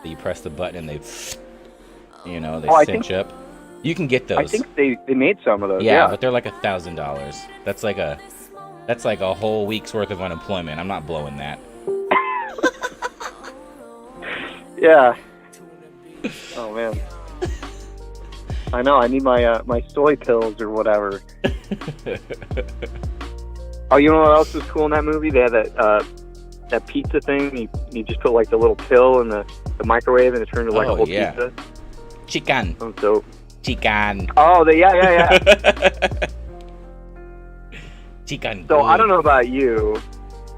that you press the button and they cinch up. You can get those. I think they made some of those. Yeah, but they're like $1,000. That's like a whole week's worth of unemployment. I'm not blowing that. Yeah. Oh man. I know. I need my soy pills or whatever. Oh, you know what else was cool in that movie? They had that pizza thing. You just put like the little pill in the microwave and it turned into like a whole pizza. Chicken. Oh, dope. Chicken. Oh, yeah. Chicken. So I don't know about you,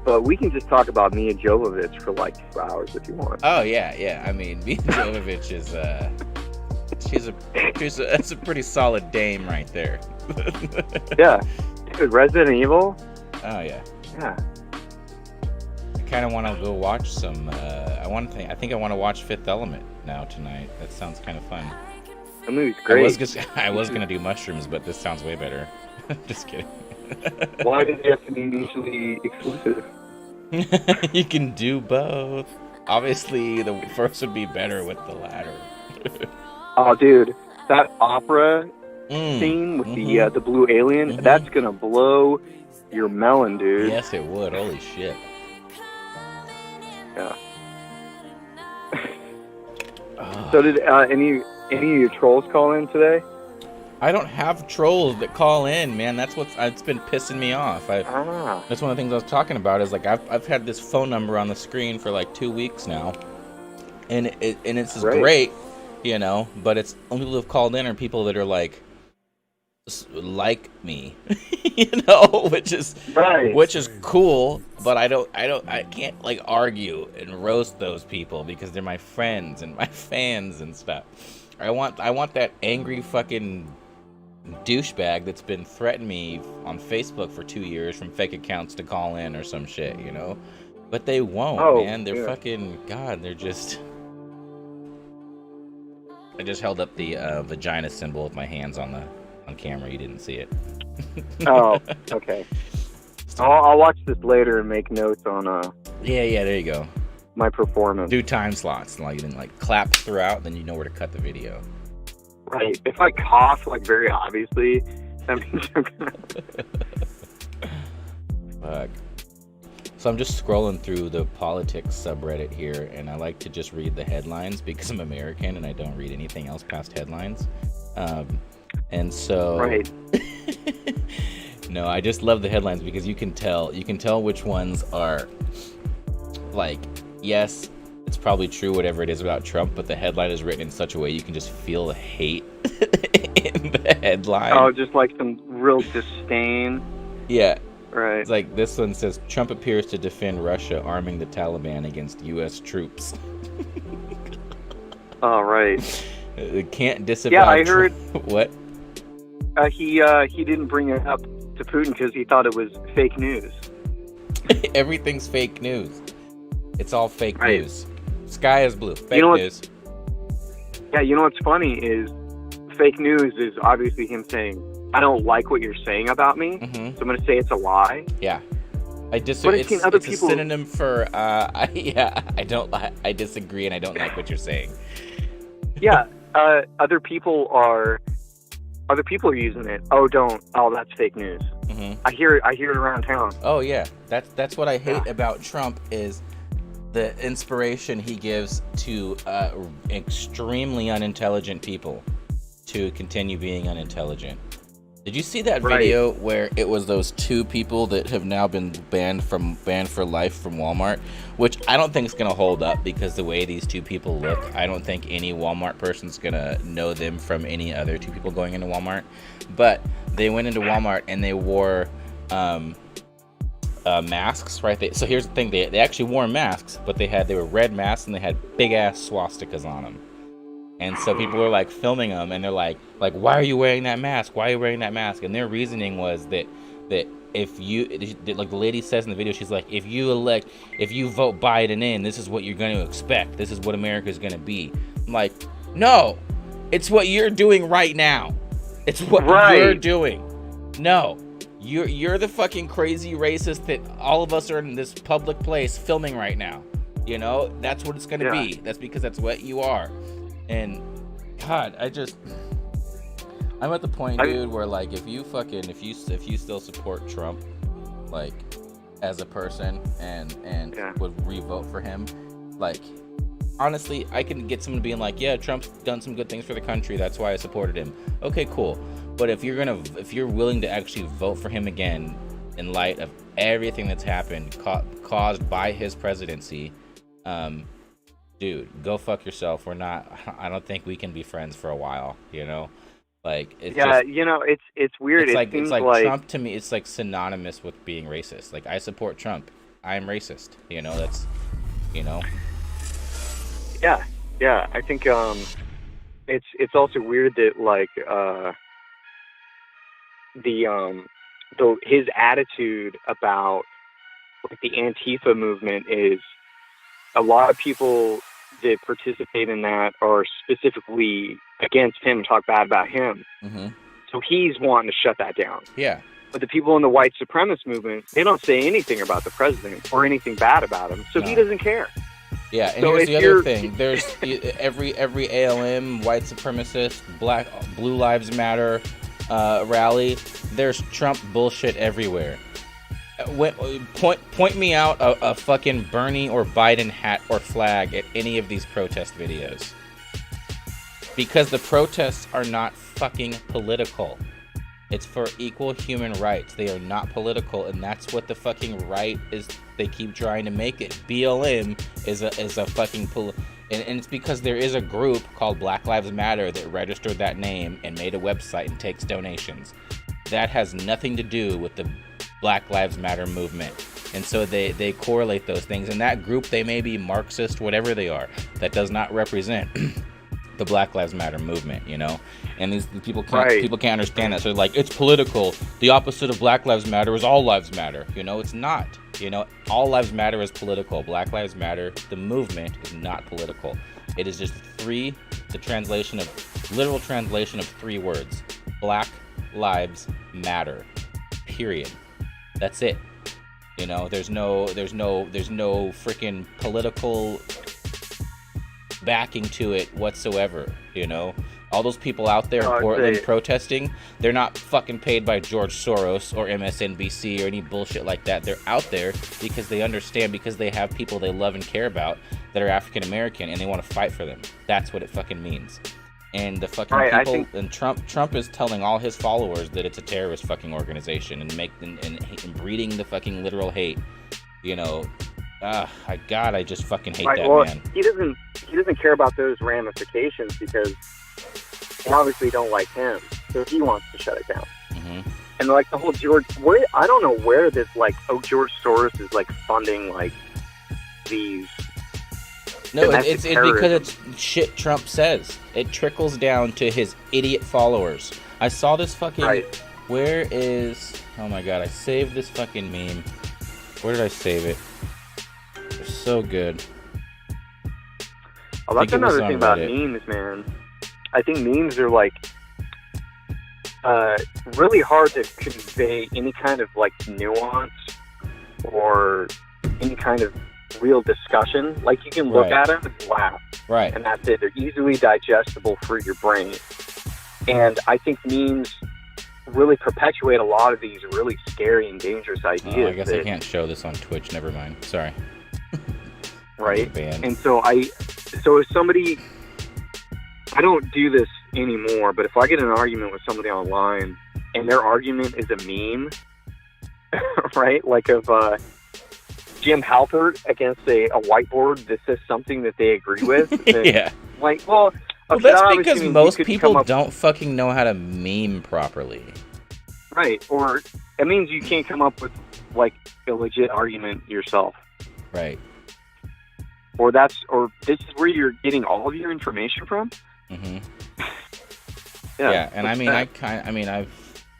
but we can just talk about Mia Jovovich for like 2 hours if you want. Oh yeah. I mean, Mia Jovovich is that's a pretty solid dame right there. Yeah. Dude, Resident Evil. Oh yeah. Yeah. I kind of want to go watch some. I think I want to watch Fifth Element now tonight. That sounds kind of fun. The movie's great. I was gonna do mushrooms, but this sounds way better. Just kidding. Why did it have to be mutually exclusive? You can do both. Obviously, the first would be better with the latter. Oh, dude, that opera scene with the blue alien, that's gonna blow your melon, dude. Yes, it would. Holy shit. Yeah. So did any of your trolls call in today? I don't have trolls that call in, man. That's it's been pissing me off. That's one of the things I was talking about. Is like I've had this phone number on the screen for like 2 weeks now, and it's great, but it's only people who have called in are people that are like like me, you know, which is cool, but I can't like argue and roast those people because they're my friends and my fans and stuff. I want that angry fucking douchebag that's been threatening me on Facebook for 2 years from fake accounts to call in or some shit, you know, but they won't, man. They're fucking God. They're just. I just held up the vagina symbol with my hands on camera. You didn't see it. Oh, okay. I'll watch this later and make notes on Yeah, there you go. my performance. Do time slots. Like, you can like clap throughout, then you know where to cut the video. Right. If I cough like very obviously, that means I'm gonna... Fuck. So I'm just scrolling through the politics subreddit here, and I like to just read the headlines because I'm American and I don't read anything else past headlines. And so, right. No, I just love the headlines because you can tell which ones are like, yes, it's probably true, whatever it is about Trump, but the headline is written in such a way you can just feel the hate in the headline. Oh, just like some real disdain. Yeah. Right. It's like this one says, Trump appears to defend Russia arming the Taliban against U.S. troops. Oh, right. Can't disavow. Yeah, I heard. What? He didn't bring it up to Putin because he thought it was fake news. Everything's fake news. It's all fake right. news. Sky is blue. Fake news. Yeah, you know what's funny is fake news is obviously him saying, I don't like what you're saying about me, so I'm going to say it's a lie. Yeah. I disagree. It's a synonym for, I disagree and I don't like what you're saying. Yeah. Other people are using it. Oh, that's fake news. I hear it around town. Oh yeah, that's what I hate about Trump is the inspiration he gives to extremely unintelligent people to continue being unintelligent. Did you see that video where it was those two people that have now been banned for life from Walmart? Which I don't think is going to hold up because the way these two people look, I don't think any Walmart person's going to know them from any other two people going into Walmart. But they went into Walmart and they wore masks, right? So here's the thing: they actually wore masks, but they were red masks and they had big ass swastikas on them. And so people were like filming them, and they're like, why are you wearing that mask? Why are you wearing that mask? And their reasoning was that if you, like the lady says in the video, she's like, if you vote Biden in, this is what you're going to expect. This is what America is going to be. I'm like, no, it's what you're doing right now. It's what you're doing. No, you're the fucking crazy racist that all of us are in this public place filming right now. You know, that's what it's going to be. That's because that's what you are. And God, I'm at the point, dude, where like if you still support Trump, like as a person and would re-vote for him, like honestly, I can get someone being like, yeah, Trump's done some good things for the country, that's why I supported him. Okay, cool. But if you're willing to actually vote for him again in light of everything that's happened caused by his presidency, dude, go fuck yourself. I don't think we can be friends for a while, you know? Like, it's it's weird. It's like Trump to me, it's like synonymous with being racist. Like, I support Trump. I'm racist. You know, that's, you know? Yeah. I think, it's also weird that like, his attitude about like the Antifa movement is, a lot of people that participate in that are specifically against him and talk bad about him. So he's wanting to shut that down. Yeah. But the people in the white supremacist movement, they don't say anything about the president or anything bad about him. So he doesn't care. Yeah, and so here's the other thing. There's every ALM, white supremacist, Blue Lives Matter rally, there's Trump bullshit everywhere. Point me out a fucking Bernie or Biden hat or flag at any of these protest videos. Because the protests are not fucking political. It's for equal human rights. They are not political, and that's what the fucking right is. They keep trying to make it. BLM is a fucking And it's because there is a group called Black Lives Matter that registered that name and made a website and takes donations. That has nothing to do with the Black Lives Matter movement. And so they correlate those things. And that group, they may be Marxist, whatever they are. That does not represent the Black Lives Matter movement, you know? And these people can't understand that. So they're like, it's political. The opposite of Black Lives Matter is all lives matter. You know, it's not. You know, all lives matter is political. Black Lives Matter, the movement, is not political. It is just literal translation of 3 words. Black Lives Matter. Period. That's it. You know, there's no freaking political backing to it whatsoever, you know? All those people out there in Portland protesting, they're not fucking paid by George Soros or MSNBC or any bullshit like that. They're out there because they understand, because they have people they love and care about that are African American, and they want to fight for them. That's what it fucking means. And the fucking people, and Trump is telling all his followers that it's a terrorist fucking organization and breeding the fucking literal hate. You know, I just fucking hate that man. He doesn't care about those ramifications because they obviously don't like him, so he wants to shut it down. Mm-hmm. And like the whole I don't know where this George Soros is like funding like these. No, it's because it's shit Trump says. It trickles down to his idiot followers. I saw this fucking. Right. Where is? Oh my god! I saved this fucking meme. Where did I save it? They're so good. Oh, that's another thing about memes, man. I think memes are like really hard to convey any kind of like nuance or any kind of real discussion. Like you can look at them and laugh, and that's it. They're easily digestible for your brain, and I think memes really perpetuate a lot of these really scary and dangerous ideas. Oh, I guess I can't show this on Twitch. Never mind. Sorry. Right. And so if somebody, I don't do this anymore, but if I get in an argument with somebody online and their argument is a meme, right? Like of Jim Halpert against a whiteboard that says something that they agree with. Then, yeah. Like, well, that's because most people don't fucking know how to meme properly. Right. Or it means you can't come up with like a legit argument yourself. Right. Or this is where you're getting all of your information from. Mm-hmm. Yeah. And I mean, the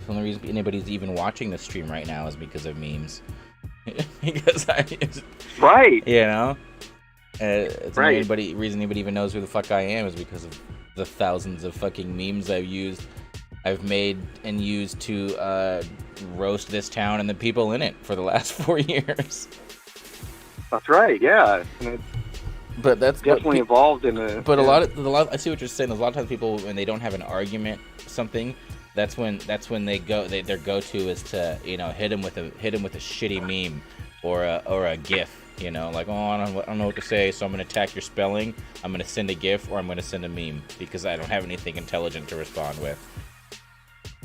only reason anybody's even watching this stream right now is because of memes. Because right. You know, it's right. Reason anybody even knows who the fuck I am is because of the thousands of fucking memes I've made and used to roast this town and the people in it for the last 4 years. That's right. Yeah. But that's definitely evolved in a. But a lot of I see what you're saying. There's a lot of times people, when they don't have an argument, something, that's when their go-to is to, you know, hit them with a shitty meme or a GIF. You know, like, oh, I don't know what to say, so I'm gonna attack your spelling. I'm gonna send a GIF or I'm gonna send a meme because I don't have anything intelligent to respond with.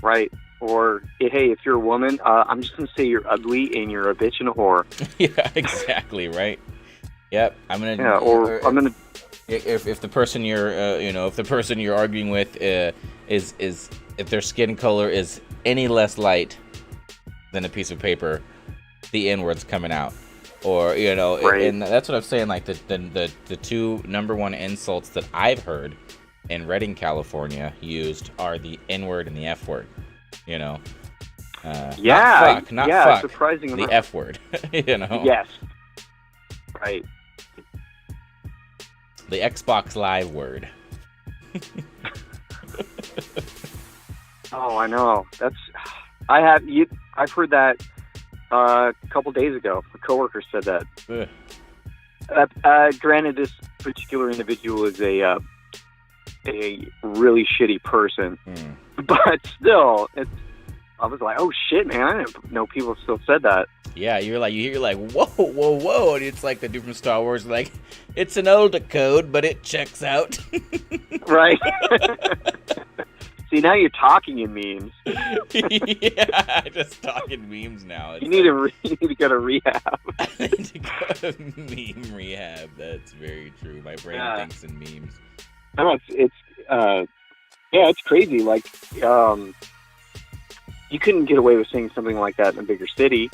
Right. Or, hey, if you're a woman, I'm just gonna say you're ugly and you're a bitch and a whore. Yeah, exactly. Right. Yep, I'm gonna. Yeah, or I'm gonna. If the person you're arguing with is if their skin color is any less light than a piece of paper, the N-word's coming out, or you know, right. And that's what I'm saying. Like the two number one insults that I've heard in Redding, California, used are the N-word and the F-word. You know. Not fuck. Surprising the F-word. You know. Yes. Right. The Xbox Live word. Oh, I know. I've heard that a couple days ago. A coworker said that. Granted, this particular individual is a really shitty person, but still, I was like, oh shit, man! I didn't know people still said that. Yeah, you're like, whoa, and it's like the dude from Star Wars, like, it's an older code, but it checks out. Right. See, now you're talking in memes. Yeah, just talking memes now. You need to go to rehab. I need to go to meme rehab. That's very true. My brain thinks in memes. No, it's crazy. Like, you couldn't get away with saying something like that in a bigger city.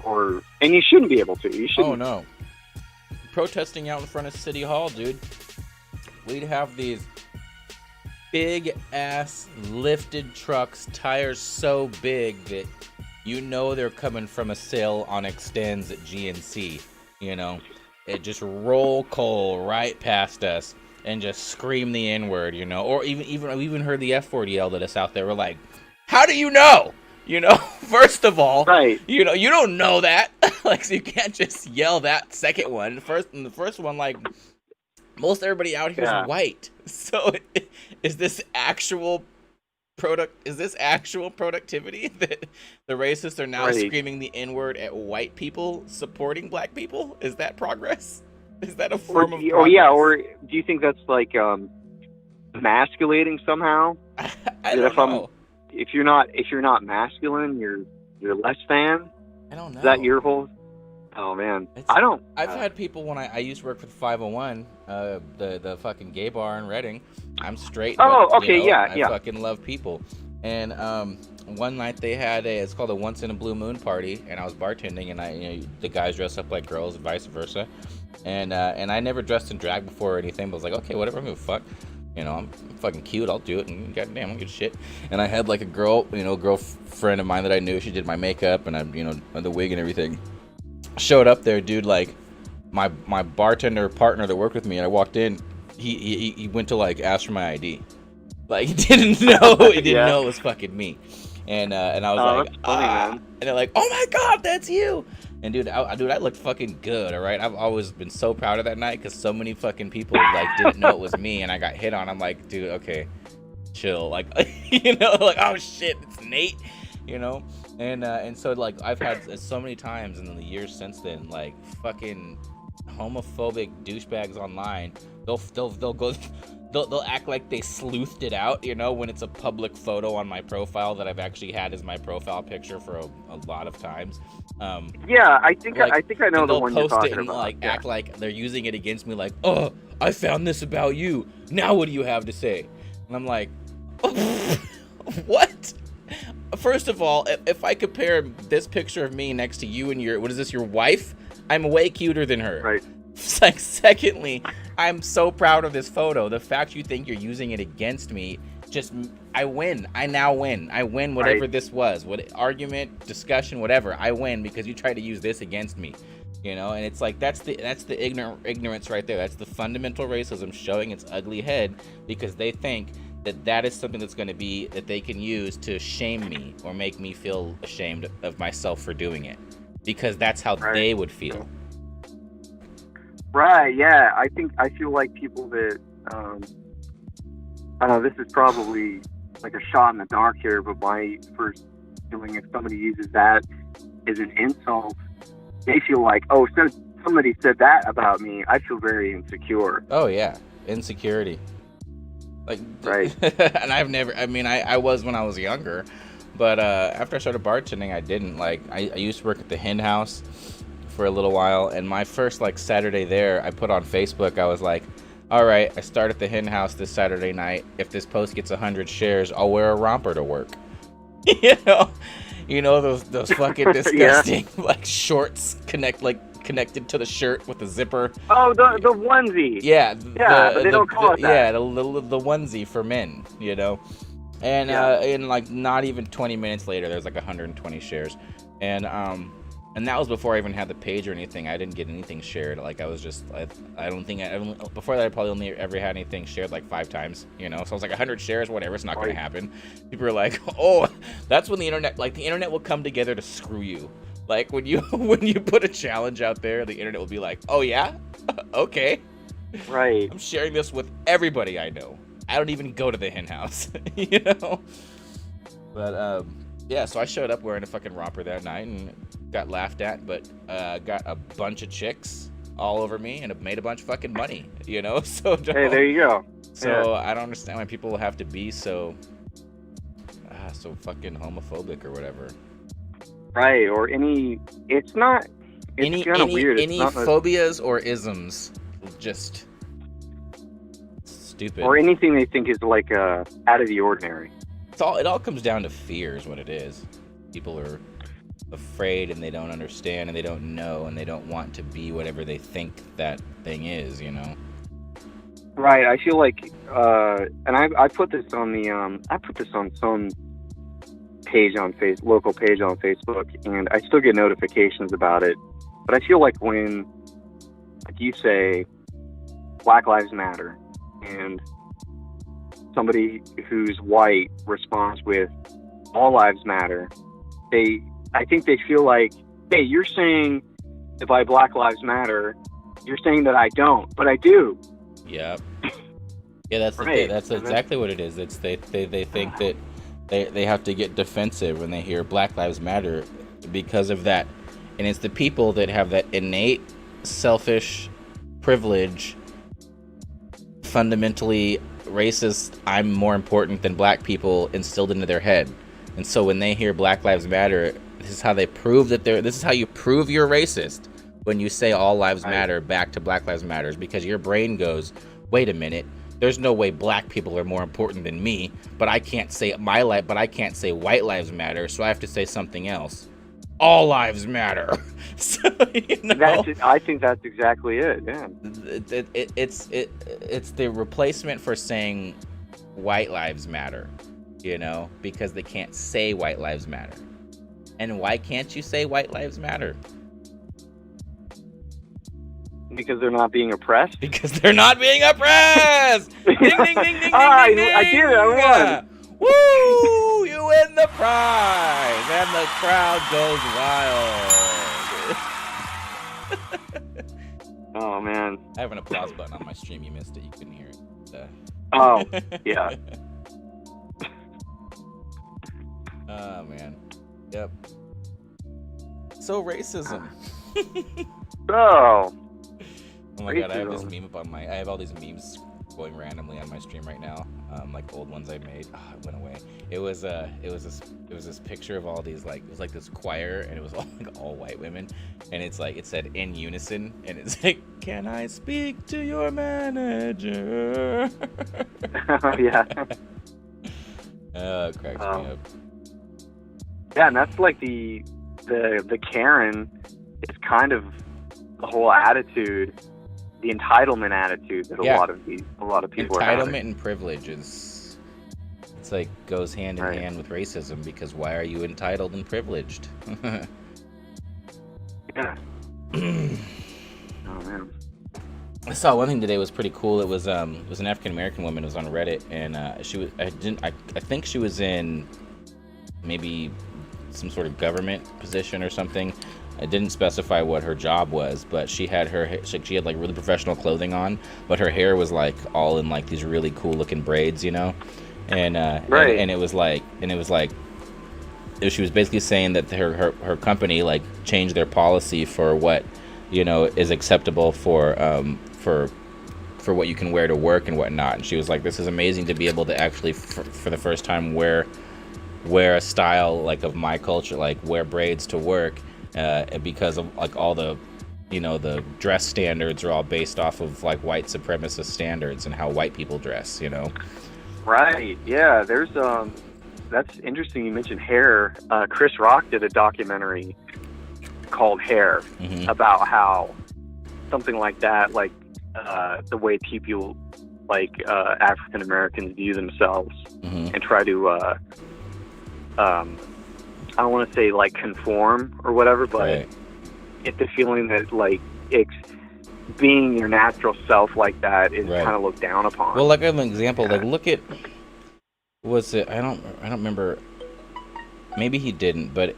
And you shouldn't be able to. You shouldn't. Oh, no. Protesting out in front of City Hall, dude. We'd have these big ass lifted trucks, tires so big that you know they're coming from a sale on Extends at GNC. You know, it just roll coal right past us and just scream the N-word, you know. Or we even heard the F-word yelled at us out there. We're like, how do you know? You know, first of all, right. You know, you don't know that. Like, so you can't just yell that second one. The first one, like, most everybody out here is white. So is this actual productivity that the racists are now screaming the N-word at white people supporting black people? Is that progress? Is that a form of progress? Or yeah, or do you think that's like emasculating somehow? I don't know. If you're not masculine, you're less than. I don't know. Is that your whole? Oh man, I've had people when I used to work for 501, the fucking gay bar in Reading. I'm straight. Oh, but, okay, you know, yeah. I fucking love people. And one night they had it's called a Once in a Blue Moon party, and I was bartending, and the guys dress up like girls and vice versa. And I never dressed in drag before or anything, but I was like, okay, whatever, I'm gonna fuck. You know, I'm fucking cute, I'll do it, and goddamn, I don't give a shit. And I had like a girlfriend of mine that I knew. She did my makeup and the wig and everything. Showed up there, dude. Like my bartender partner that worked with me, and I walked in. He went to like ask for my ID. Like he didn't know know it was fucking me. And I was like, funny, man. And they're like, oh my god, that's you. And dude, I looked fucking good, all right? I've always been so proud of that night because so many fucking people like didn't know it was me, and I got hit on. I'm like, dude, okay, chill, like, like, oh shit, it's Nate, and so like I've had so many times in the years since then, like fucking homophobic douchebags online. They'll act like they sleuthed it out, when it's a public photo on my profile that I've actually had as my profile picture for a lot of times. Yeah, I think I know the one you're talking about. They'll post it and act like they're using it against me, like, oh, I found this about you. Now what do you have to say? And I'm like, what? First of all, if I compare this picture of me next to you and your wife? I'm way cuter than her. Right. Like, secondly, I'm so proud of this photo. The fact you think you're using it against me, I win. I now win. I win whatever this was. What argument, discussion, whatever. I win because you tried to use this against me. And it's like that's the ignorance right there. That's the fundamental racism showing its ugly head because they think that is something that's going to be that they can use to shame me or make me feel ashamed of myself for doing it because that's how they would feel. Right, yeah. I feel like people that, I don't know, this is probably like a shot in the dark here, but my first feeling, if somebody uses that as an insult, they feel like, oh, so somebody said that about me, I feel very insecure. Oh, yeah. Insecurity. Like, right. And I was when I was younger, but after I started bartending, I didn't. Like, I used to work at the Hen House for a little while, and my first Saturday there, I put on Facebook, I was like, all right, I start at the Hen House this Saturday night. If this post gets 100 shares, I'll wear a romper to work. Those fucking disgusting shorts connected to the shirt with the zipper. Oh, the onesie. Yeah, but they don't call it that. Yeah, the onesie for men. And in not even 20 minutes later, there's 120 shares, and that was before I even had the page or anything. I didn't get anything shared. I was just, before that I probably only ever had anything shared 5 times, So I was 100 shares, whatever, it's not going to happen. People are like, oh, that's when the internet will come together to screw you. When you put a challenge out there, the internet will be like, oh yeah? Okay. Right. I'm sharing this with everybody I know. I don't even go to the Hen House, But, yeah, so I showed up wearing a fucking romper that night and got laughed at, but got a bunch of chicks all over me and have made a bunch of fucking money, you know? So Hey, there you go. So I don't understand why people have to be so fucking homophobic or whatever. Right, or it's kind of weird. Any phobias or isms, just stupid. Or anything they think is like out of the ordinary. It all comes down to fear is what it is. People are afraid and they don't understand and they don't know and they don't want to be whatever they think that thing is, you know? Right, I feel like, and I put this on some page on local page on Facebook, and I still get notifications about it. But I feel like when, like you say, Black Lives Matter, and somebody who's white responds with All Lives Matter, I think they feel like, hey, you're saying that by Black Lives Matter, you're saying that I don't, but I do. Yep. Yeah, that's right. That's exactly what it is. It's they think that they have to get defensive when they hear Black Lives Matter because of that. And it's the people that have that innate selfish privilege, fundamentally racist, I'm more important than black people instilled into their head. And so when they hear Black Lives Matter, this is how they prove that this is how you prove you're racist. When you say all lives matter back to Black Lives Matters, because your brain goes, wait a minute, there's no way black people are more important than me, but I can't say I can't say white lives matter, so I have to say something else. All lives matter. So, you know, I think that's exactly it. Yeah. It's the replacement for saying white lives matter, you know, because they can't say white lives matter. And why can't you say white lives matter? Because they're not being oppressed? Because they're not being oppressed! Ding, ding, ding, ding, ding, I ding, did it, I won! Woo! You win the prize! And the crowd goes wild. Oh, man. I have an applause button on my stream. You missed it. You couldn't hear it. Oh, yeah. Oh, man. Yep. So, racism. Oh. Oh my god, I have this meme up on I have all these memes going randomly on my stream right now, like old ones I made. Oh, it went away. It was this picture of all these, like, it was like this choir, and it was all white women, and it's like, it said in unison, and it's like, can I speak to your manager? Oh, yeah. It cracks me up. Yeah, and that's like the Karen is kind of the whole attitude, the entitlement attitude that a lot of people are having. Entitlement and privilege it's like goes hand in hand with racism, because why are you entitled and privileged? Yeah. Oh man. I saw one thing today was pretty cool. It was an African American woman. It was on Reddit, and I think she was in maybe some sort of government position or something. I didn't specify what her job was, but she had she had like really professional clothing on, but her hair was like all in like these really cool looking braids, you know, and it was like she was basically saying that her company like changed their policy for what, you know, is acceptable for what you can wear to work and whatnot. And she was like, this is amazing to be able to actually for the first time wear a style like of my culture, like wear braids to work. Because of like all the, you know, the dress standards are all based off of like white supremacist standards and how white people dress, you know. Right. Yeah. There's that's interesting. You mentioned hair. Chris Rock did a documentary called Hair about how something like that, like the way people like African Americans view themselves and try to I don't want to say like conform or whatever, but get the feeling that like being your natural self like that is kind of looked down upon. Well, like an example, like look at, was it? I don't remember. Maybe he didn't, but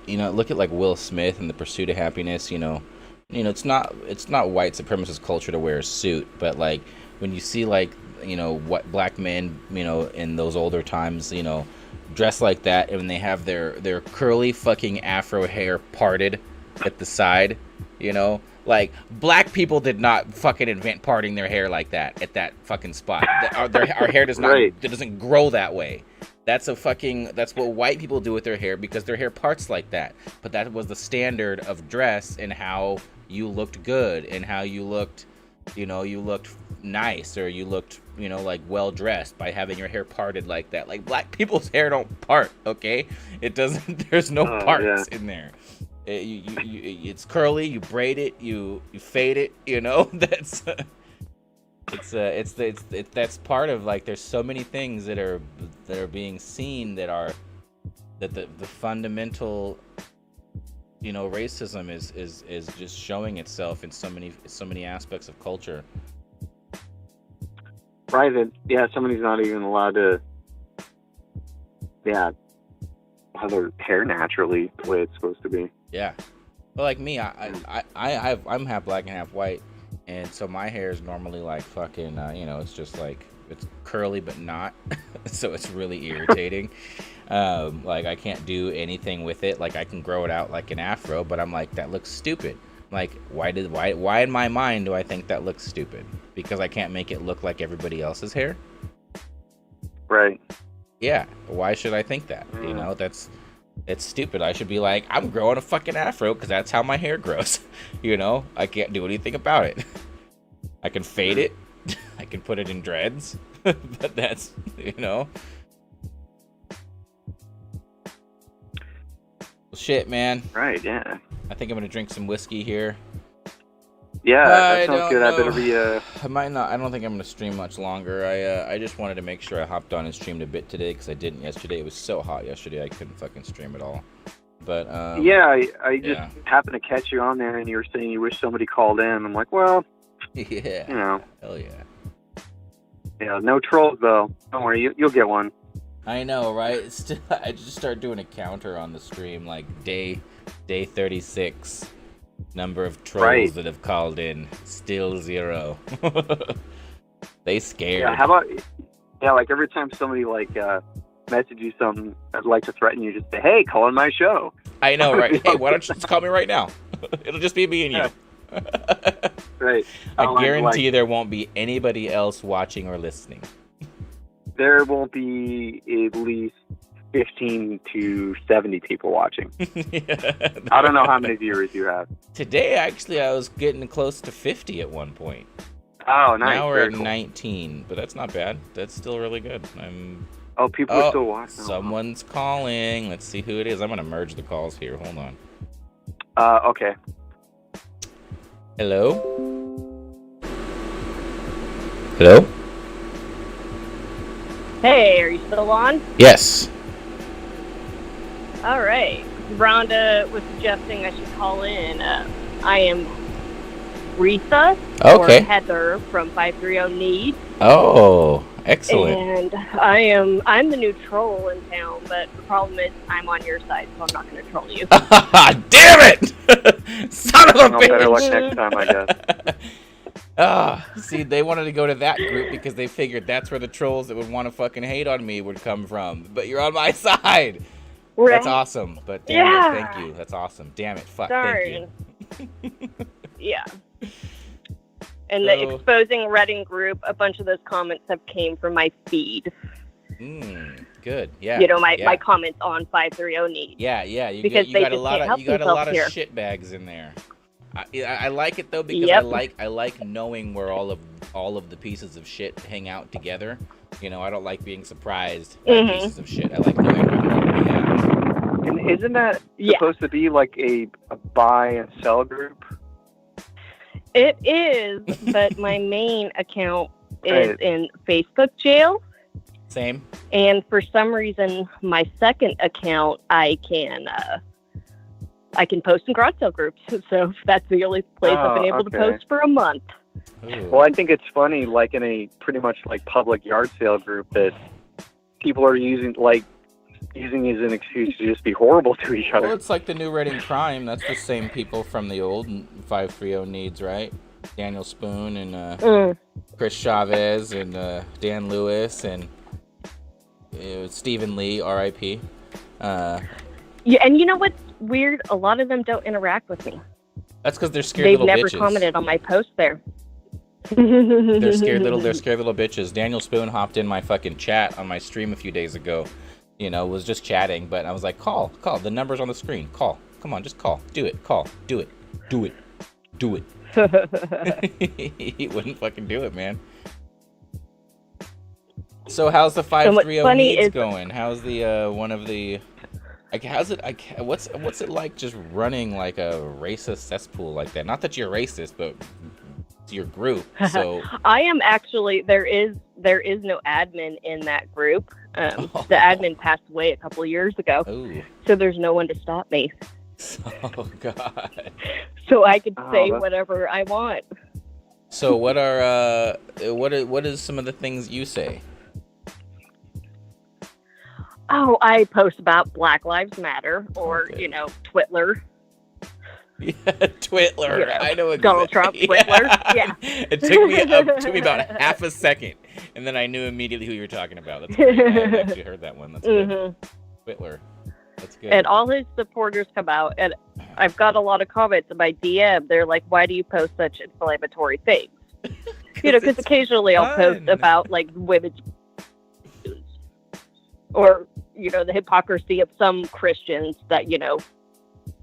you know, look at like Will Smith and The Pursuit of Happiness. You know, it's not white supremacist culture to wear a suit, but like when you see like, you know, what black men, you know, in those older times, you know, dress like that, and when they have their curly fucking afro hair parted at the side, you know, Like, black people did not fucking invent parting their hair like that at that fucking spot. Our hair does not, Right. it doesn't grow that way. That's what white people do with their hair because their hair parts like that. But that was the standard of dress and how you looked good and how you looked, you looked nice or you looked, like well dressed by having your hair parted like that. Like, black people's hair don't part, okay? It doesn't, there's no parts in there. It's curly. You braid it. You fade it. That's that's part of, like, there's so many things that are being seen that the fundamental racism is just showing itself in so many aspects of culture. Right. Somebody's not even allowed to have their hair naturally the way it's supposed to be. Yeah. But like me, I'm half black and half white, and so my hair is normally like fucking it's just like, it's curly but not. So it's really irritating. Like, I can't do anything with it. Like, I can grow it out like an afro, but I'm like, that looks stupid. Like, why in my mind do I think that looks stupid? Because I can't make it look like everybody else's hair? Right. Yeah. Why should I think that? It's stupid. I should be like, I'm growing a fucking afro because that's how my hair grows. I can't do anything about it. I can fade it. I can put it in dreads. But that's, Well, shit, man. Right, yeah. I think I'm going to drink some whiskey here. Yeah, that sounds good. Know. I better be I might not. I don't think I'm gonna stream much longer. I just wanted to make sure I hopped on and streamed a bit today because I didn't yesterday. It was so hot yesterday I couldn't fucking stream at all. But I just happened to catch you on there and you were saying you wish somebody called in. I'm like, well, yeah, hell yeah. Yeah, no trolls though. Don't worry, you'll get one. I know, right? I just start doing a counter on the stream, like day 36. Number of trolls that have called in, still 0. They scared. Yeah, how about like every time somebody message you something, I'd like to threaten you, just say, hey, call on my show. I know, right? Hey, why don't you just call me right now? It'll just be me and you. Right. I guarantee there won't be anybody else watching or listening. There won't be at least 15 to 70 people watching. I don't know how many viewers you have. Today, actually, I was getting close to 50 at one point. Oh, nice. Now we're at 19, but that's not bad. That's still really good. People are still watching. Someone's calling. Let's see who it is. I'm going to merge the calls here. Hold on. Okay. Hello? Hello? Hey, are you still on? Yes. All right. Rhonda was suggesting I should call in. I am Risa or Heather from 530 Need. Oh, excellent. And I'm the new troll in town, but the problem is I'm on your side, so I'm not going to troll you. Damn it! Son of a bitch! Better luck next time, I guess. See, they wanted to go to that group because they figured that's where the trolls that would want to fucking hate on me would come from. But you're on my side. Right. That's awesome. But damn it, thank you. That's awesome. Damn it, fuck. Sorry. Thank you. Yeah. And the exposing Redding group, a bunch of those comments have came from my feed. Good. Yeah. My comments on 530 Need. Yeah. You got a lot of shit bags in there. I like it though because I like knowing where all of the pieces of shit hang out together. I don't like being surprised by pieces of shit. I like knowing what we have. And isn't that supposed to be like a buy and sell group? It is, but my main account is in Facebook jail. Same. And for some reason, my second account, I can post in garage sale groups. So that's the only place I've been able to post for a month. Ooh. Well, I think it's funny, like in a pretty much like public yard sale group, that people are using as an excuse to just be horrible to each other. Well, it's like the new Redding crime. That's the same people from the old 530 Needs, right? Daniel Spoon and Chris Chavez and Dan Lewis and Stephen Lee, R.I.P. Yeah, and you know what's weird? A lot of them don't interact with me. That's because they're scared They've little never bitches. commented on my post there. They're scared little bitches. Daniel Spoon hopped in my fucking chat on my stream a few days ago. You know, was just chatting, but I was like, call. The number's on the screen. Call. Come on, just call. Do it. Call. Do it. He wouldn't fucking do it, man. So how's the 530 needs going? How's the one of the like? How's it? What's it like just running like a racist cesspool like that? Not that you're racist, but it's your group. So I am actually there is no admin in that group. The admin passed away a couple of years ago, so there's no one to stop me. Oh God! So I could say whatever I want. So what are what is some of the things you say? Oh, I post about Black Lives Matter or Twitler. Yeah, Twitler. You know, I know exactly. Donald Trump, Twitler. Yeah. It took me about half a second, and then I knew immediately who you were talking about. That's great. I actually heard that one. That's good. Twitler. That's good. And all his supporters come out, and I've got a lot of comments in my DM. They're like, "Why do you post such inflammatory things?" Because occasionally I'll post about like women's or the hypocrisy of some Christians that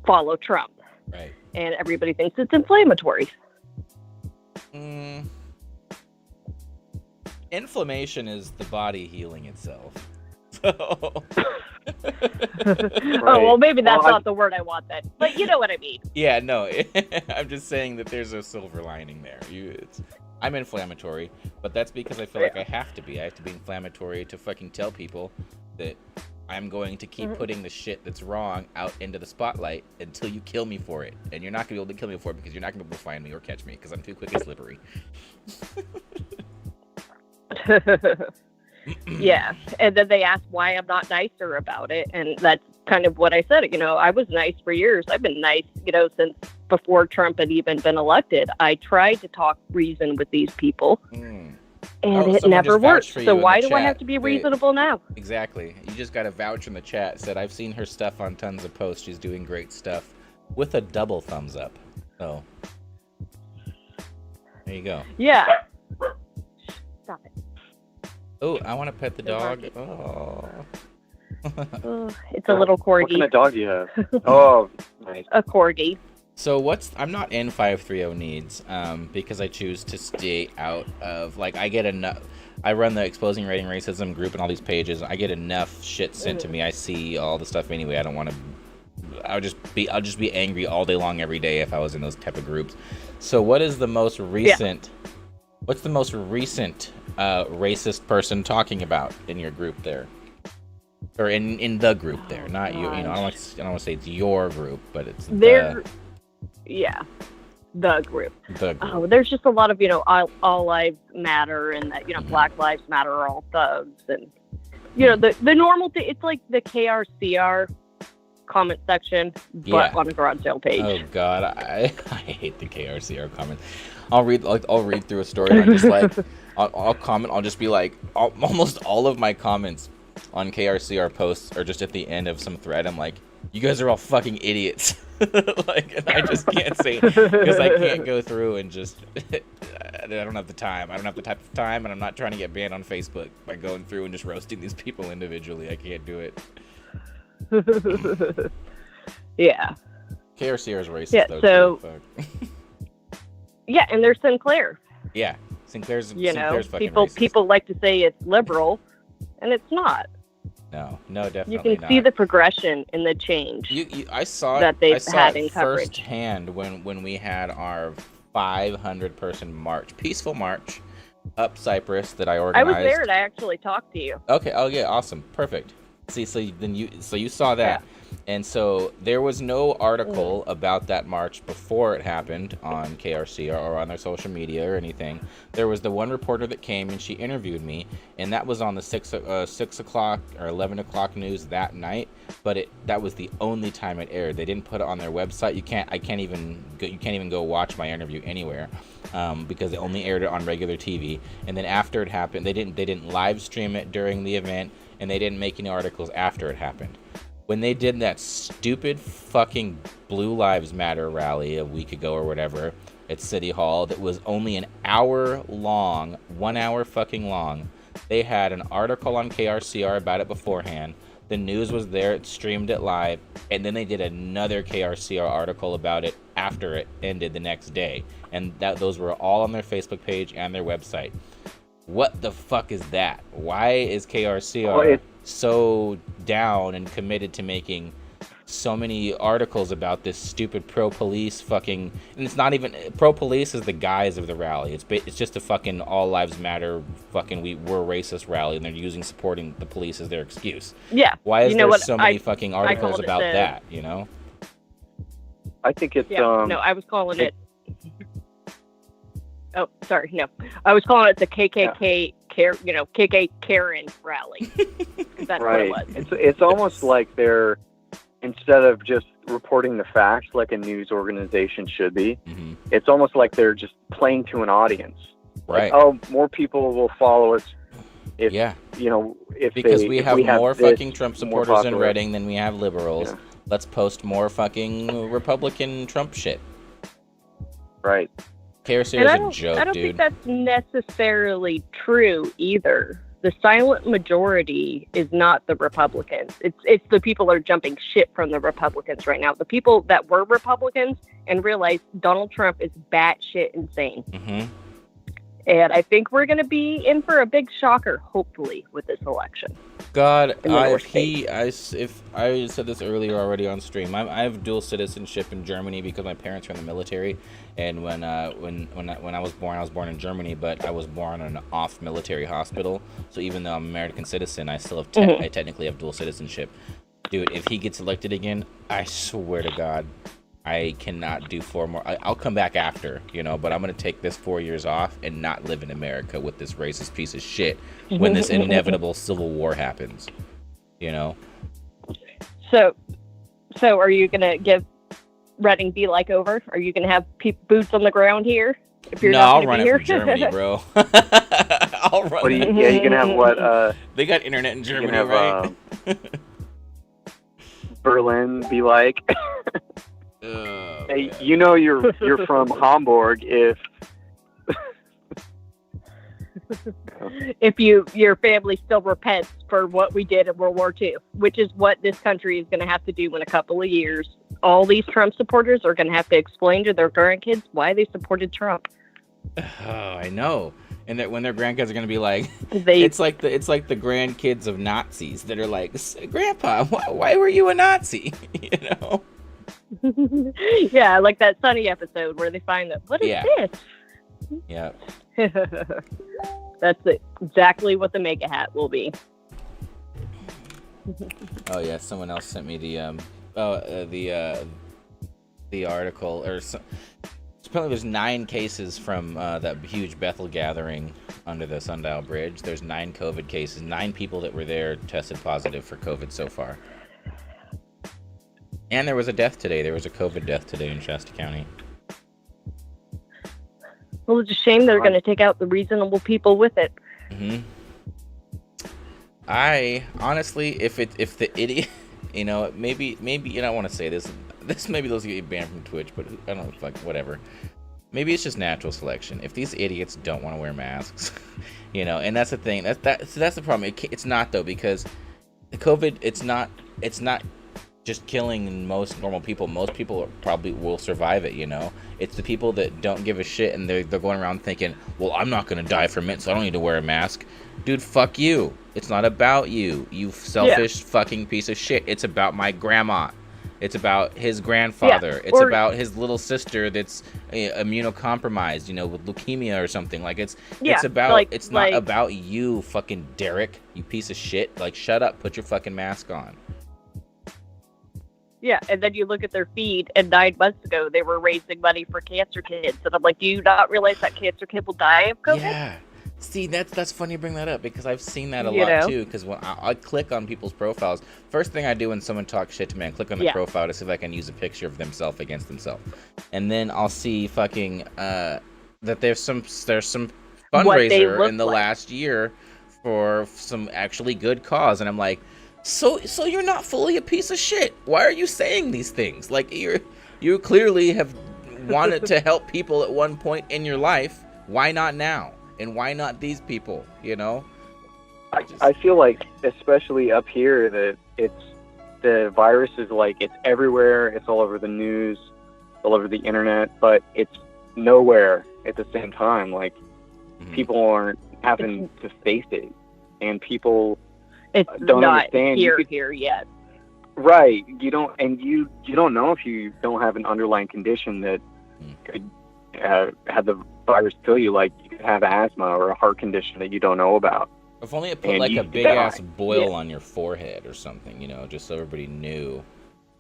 follow Trump. Right. And everybody thinks it's inflammatory. Inflammation is the body healing itself. So. Oh, well, maybe that's not the word I want then. But you know what I mean. Yeah, no. I'm just saying that there's a silver lining there. I'm inflammatory, but that's because I feel like I have to be. I have to be inflammatory to fucking tell people that I'm going to keep putting the shit that's wrong out into the spotlight until you kill me for it. And you're not going to be able to kill me for it because you're not going to be able to find me or catch me because I'm too quick and slippery. Yeah. And then they ask why I'm not nicer about it. And that's kind of what I said. I was nice for years. I've been nice, since before Trump had even been elected. I tried to talk reason with these people. And it never worked. So why do I have to be reasonable now? Exactly. You just got to vouch in the chat. Said, I've seen her stuff on tons of posts. She's doing great stuff with a double thumbs up. So, there you go. Yeah. Stop it. Oh, I want to pet the dog. Oh. It's a little corgi. What kind of dog do you have? Oh, nice. A corgi. So I'm not in 530 needs because I choose to stay out of, I get enough. I run the Exposing Rating Racism group and all these pages. I get enough shit sent to me. I see all the stuff anyway. I don't want to. I'll just be angry all day long every day if I was in those type of groups. So what is the most recent? Yeah. What's the most recent racist person talking about in your group there? Or in the group there, not you. I don't want to say it's your group, but it's there. Yeah, the group. Oh, there's just a lot of all lives matter, and that Black Lives Matter are all thugs, and the normal thing. It's like the KRCR comment section, but on a garage sale page. Oh God, I hate the KRCR comments. I'll read through a story and I'm just I'll comment. I'll just be like, almost all of my comments on KRCR posts are just at the end of some thread. I'm like, you guys are all fucking idiots. And I just can't say because I can't go through and just I don't have the time. I don't have the type of time, and I'm not trying to get banned on Facebook by going through and just roasting these people individually. I can't do it. Yeah. KRCR is racist though. So yeah, and there's Sinclair. Yeah, Sinclair's fucking people racist. People like to say it's liberal, and it's not. No, definitely not. You can see the progression in the change. I saw that they've had in coverage firsthand when we had our 500-person march, peaceful march up Cypress that I organized. I was there and I actually talked to you. Okay. Oh yeah. Awesome. Perfect. See, so you saw that. Yeah. And so there was no article about that march before it happened on KRC or on their social media or anything. There was the one reporter that came and she interviewed me, and that was on the 6 o'clock or 11 o'clock news that night. But that was the only time it aired. They didn't put it on their website. You can't even go watch my interview anywhere because they only aired it on regular TV. And then after it happened, they didn't live stream it during the event, and they didn't make any articles after it happened. when they did that stupid fucking Blue Lives Matter rally a week ago or whatever at City Hall that was only an hour long, 1 hour fucking long. They had an article on KRCR about it beforehand. The news was there, it streamed it live, and then they did another KRCR article about it after it ended the next day. And those were all on their Facebook page and their website. What the fuck is that? Why is KRCR so down and committed to making so many articles about this stupid pro-police fucking... And it's not even... Pro-police is the guise of the rally. It's just a fucking all lives matter fucking we're racist rally, and they're supporting the police as their excuse. Yeah. Why is there so many fucking articles about that, you know? I think it's... No, I was calling it... Oh, sorry, no. I was calling it the KKK, KK Karen rally. That's right. what it was. It's almost like they're, instead of just reporting the facts like a news organization should be, it's almost like they're just playing to an audience. Right. Like, oh, more people will follow us if, because we have more fucking Trump supporters in popular. Reading than we have liberals. Yeah. Let's post more fucking Republican Trump shit. Right. KRCR is a joke, I don't dude. think that's necessarily true either. The silent majority is not the Republicans. It's the people that are jumping ship from the Republicans right now. The people that were Republicans and realized Donald Trump is batshit insane. Mm-hmm. And I think we're going to be in for a big shocker, hopefully, with this election. God, I said this earlier already on stream. I have dual citizenship in Germany because my parents are in the military, and when I was born in Germany, but I was born in an off-military hospital. So even though I'm an American citizen, I still have I technically have dual citizenship. Dude, if he gets elected again, I swear to God, I cannot do 4 more. I'll come back after, but I'm going to take this 4 years off and not live in America with this racist piece of shit when this inevitable civil war happens, So are you going to give Reading be like over? Are you going to have boots on the ground here? If you're I'll not run be it here? from Germany, bro. I'll run it. Yeah, you can have what? They got internet in Germany, have, right? Berlin be like. Hey, you're from Hamburg if your family still repents for what we did in World War II, which is what this country is going to have to do in a couple of years. All these Trump supporters are going to have to explain to their grandkids why they supported Trump. Oh, I know. And that when their grandkids are going to be like, it's like the grandkids of Nazis that are like, Grandpa, why were you a Nazi? Yeah, like that Sunny episode where they find that, what is this? Yeah. That's exactly what the mega hat will be. Oh yeah, someone else sent me the article, or apparently there's 9 cases from that huge Bethel gathering under the Sundial Bridge. There's 9 COVID cases. 9 people that were there tested positive for COVID so far. And there was a death today. There was a COVID death today in Shasta County. Well, it's a shame they're going to take out the reasonable people with it. Mm-hmm. I honestly, if the idiot, maybe you don't want to say this. This maybe those get banned from Twitch, but I don't know, whatever. Maybe it's just natural selection. If these idiots don't want to wear masks, and that's the thing. That's the problem. It's not though, because the COVID, it's not just killing most normal people. Most people probably will survive it, It's the people that don't give a shit, and they're going around thinking, well, I'm not going to die from it, so I don't need to wear a mask. Dude, fuck you. It's not about you, you selfish fucking piece of shit. It's about my grandma. It's about his grandfather. It's about his little sister that's immunocompromised, with leukemia or something. Like it's not about you, fucking Derek, you piece of shit. Like, shut up, put your fucking mask on. Yeah, and then you look at their feed, and 9 months ago, they were raising money for cancer kids. And I'm like, do you not realize that cancer kid will die of COVID? Yeah. See, that's funny you bring that up, because I've seen that a lot, too. Because when I click on people's profiles, first thing I do when someone talks shit to me, I click on the profile to see if I can use a picture of themselves against themselves. And then I'll see fucking, that there's some fundraiser in the last year for some actually good cause. And I'm like, So you're not fully a piece of shit. Why are you saying these things? Like, you clearly have wanted to help people at one point in your life. Why not now? And why not these people, you know? I feel like, especially up here, that the virus is like, it's everywhere. It's all over the news, all over the internet, but it's nowhere at the same time. Like, people aren't having to face it, and people don't not understand. here yet. Right. You don't, and you don't know if you don't have an underlying condition that could have the virus kill you. Like, you could have asthma or a heart condition that you don't know about. If only it put like a big ass boil on your forehead or something, you know, just so everybody knew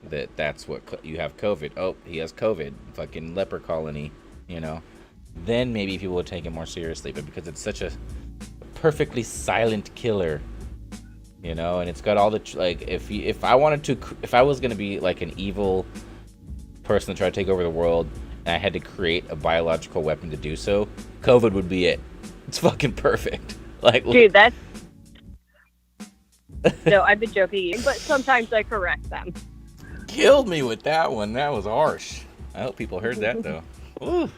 that that's what you have COVID. Oh, he has COVID. Fucking leper colony, you know. Then maybe people would take it more seriously. But because it's such a perfectly silent killer, you know, and it's got all the like, if I was gonna be like an evil person to try to take over the world, and I had to create a biological weapon to do so, COVID would be it. It's fucking perfect. Like, dude, that's no, I've been joking, but sometimes I correct them. Killed me with that one. That was harsh. I hope people heard that though. Ooh.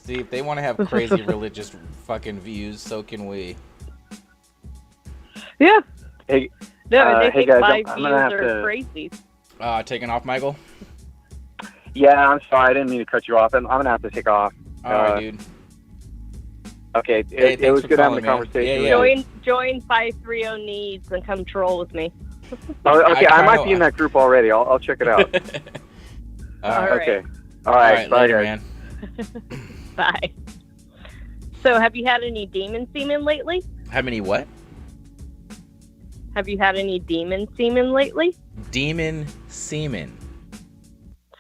See, if they want to have crazy religious fucking views, so can we. Yeah. Hey, no, they think guys, my I'm views gonna have are to crazy. Taking off, Michael? Yeah, I'm sorry. I didn't mean to cut you off. I'm gonna have to take off. All right, dude. Okay, Hey, it was good having the man. conversation. Yeah. Join 530 Needs and come troll with me. Oh, okay, I might be in that group already. I'll check it out. All right. Okay. All right. Bye, later, guys. man. Bye. So, have you had any demon semen lately? How many what? Have you had any demon semen lately? Demon semen.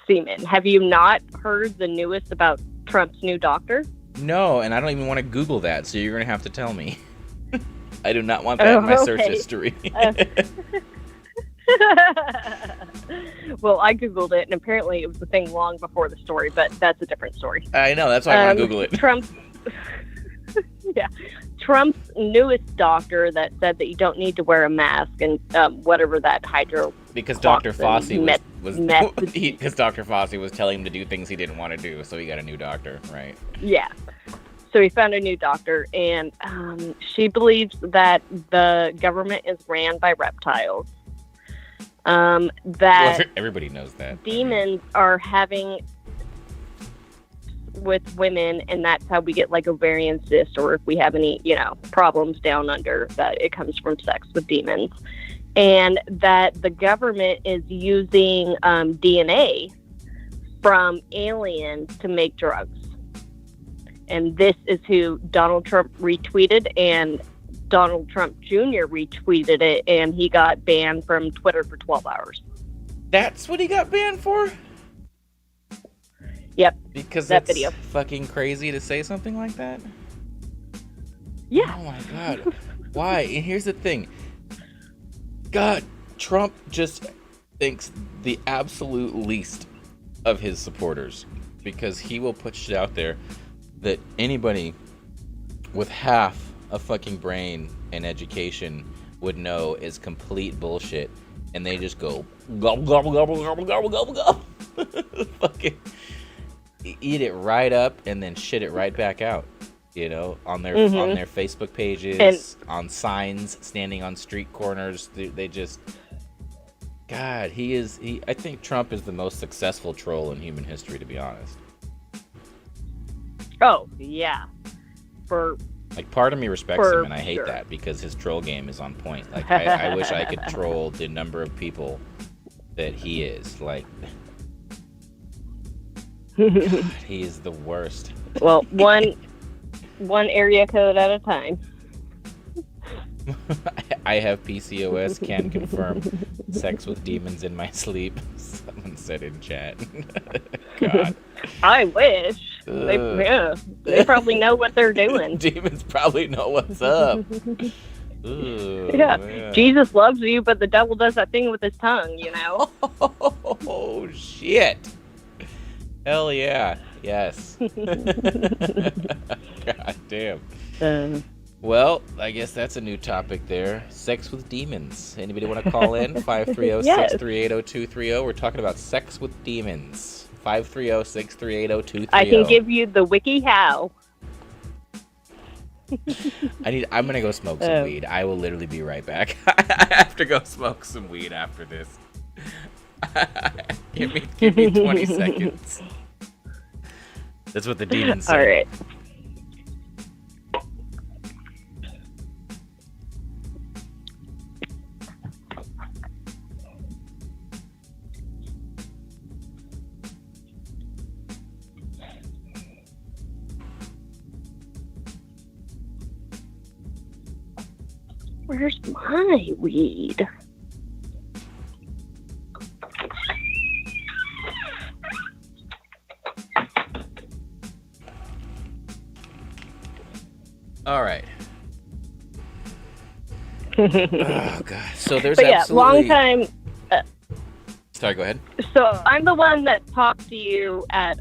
Semen. Have you not heard the newest about Trump's new doctor? No, and I don't even want to Google that, so you're going to have to tell me. I do not want that in my search history. Well, I Googled it, and apparently it was a thing long before the story, but that's a different story. I know, that's why I want to Google it. Trump's newest doctor that said that you don't need to wear a mask and whatever that hydro. Because Dr. Fauci because Dr. Fauci was telling him to do things he didn't want to do, so he got a new doctor, right? Yeah. So he found a new doctor, and she believes that the government is ran by reptiles. That everybody knows that. Demons are having with women, and that's how we get like ovarian cysts, or if we have any, problems down under, that it comes from sex with demons. And that the government is using DNA from aliens to make drugs. And this is who Donald Trump retweeted, and Donald Trump Jr. retweeted it, and he got banned from Twitter for 12 hours. That's what he got banned for? Yep. Because that that's video. Fucking crazy to say something like that? Yeah. Oh my god. Why? And here's the thing. God, Trump just thinks the absolute least of his supporters, because he will put shit out there that anybody with half a fucking brain and education would know is complete bullshit, and they just go gobble gobble gobble gobble gobble gobble gobble. Fucking eat it right up and then shit it right back out, on their Facebook pages, and on signs, standing on street corners. They just, God, I think Trump is the most successful troll in human history, to be honest. Oh yeah, part of me respects him, and I hate that, because his troll game is on point. Like, I wish I could troll the number of people that he is. Like, God, he is the worst. Well, one area code at a time. I have PCOS, can confirm sex with demons in my sleep. Someone said in chat. God. I wish. They probably know what they're doing. Demons probably know what's up. Ooh, yeah. Man. Jesus loves you, but the devil does that thing with his tongue, Oh, shit. Hell yeah. Yes. God damn. Well, I guess that's a new topic there. Sex with demons. Anybody want to call in? 530-638-0230. We're talking about sex with demons. 530-638-0230. I can give you the wiki how. I'm gonna go smoke some weed. I will literally be right back. I have to go smoke some weed after this. give me 20 seconds. That's what the demons say. All right. Where's my weed? All right. Oh god. So there's but absolutely. Long time. Sorry. Go ahead. So I'm the one that talked to you at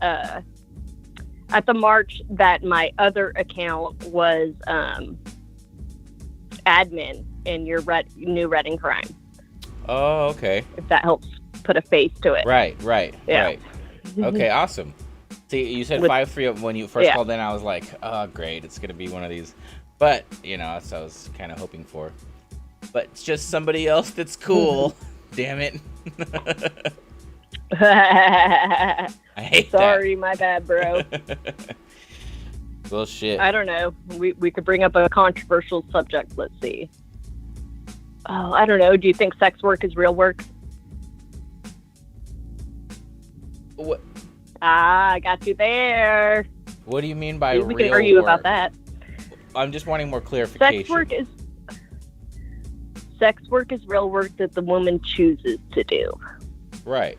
the march that my other account was admin in your new Reading Crime. Oh, okay. If that helps put a face to it. Right. Yeah. Right. Okay. Awesome. See, you said 530 when you first called in. I was like, oh, great, it's gonna be one of these. But that's what I was kind of hoping for. But it's just somebody else that's cool. Damn it. I hate Sorry, my bad, bro. Well, shit. I don't know. We could bring up a controversial subject. Let's see. Oh, I don't know. Do you think sex work is real work? What? I got you there. What do you mean by real work? We can argue about that. I'm just wanting more clarification. Sex work is real work that the woman chooses to do. Right.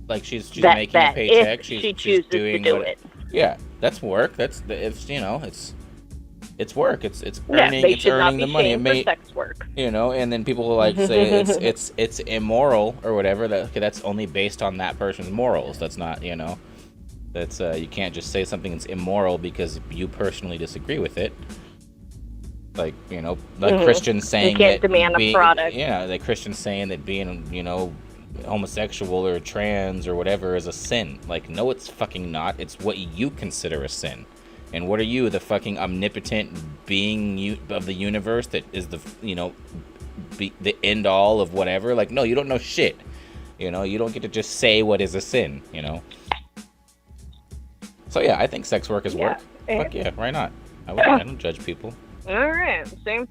Like she's making a paycheck. She chooses doing to do it. Yeah, that's work. It's work. It's earning. They it's should earning not be the money. shamed for sex work. And then people will say it's immoral or whatever. That's only based on that person's morals. That's not That's you can't just say something that's immoral because you personally disagree with it. Like Christians saying you can't that demand a product. Yeah, the Christians saying that being homosexual or trans or whatever is a sin. Like, no, it's fucking not. It's what you consider a sin. And what are you, the fucking omnipotent being of the universe that is the the end all of whatever? Like, no, you don't know shit. You don't get to just say what is a sin. So yeah, I think sex work is work. Fuck yeah, why not? I don't judge people. All right, see,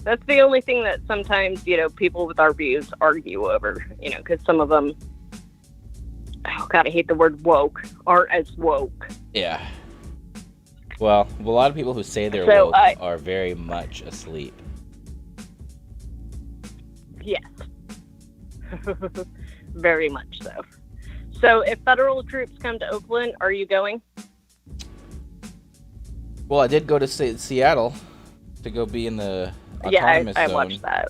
that's the only thing that sometimes people with our views argue over. Because some of them, oh god, I hate the word woke, aren't as woke. Yeah. Well, a lot of people who say they're woke are very much asleep. Yes. Very much so. So if federal troops come to Oakland, are you going? Well, I did go to Seattle to go be in the autonomous zone. I watched that.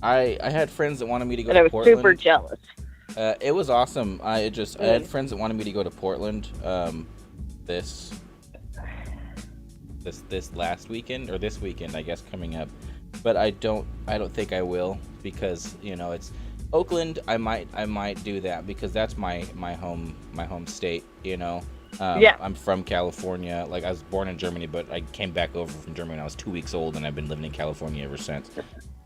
I had friends that wanted me to go to Portland. I was super jealous. It was awesome. I had friends that wanted me to go to Portland this last weekend or this weekend, I guess, coming up. But I don't think I will because it's Oakland. I might do that because that's my home state. I'm from California. Like, I was born in Germany, but I came back over from Germany when I was 2 weeks old, and I've been living in California ever since.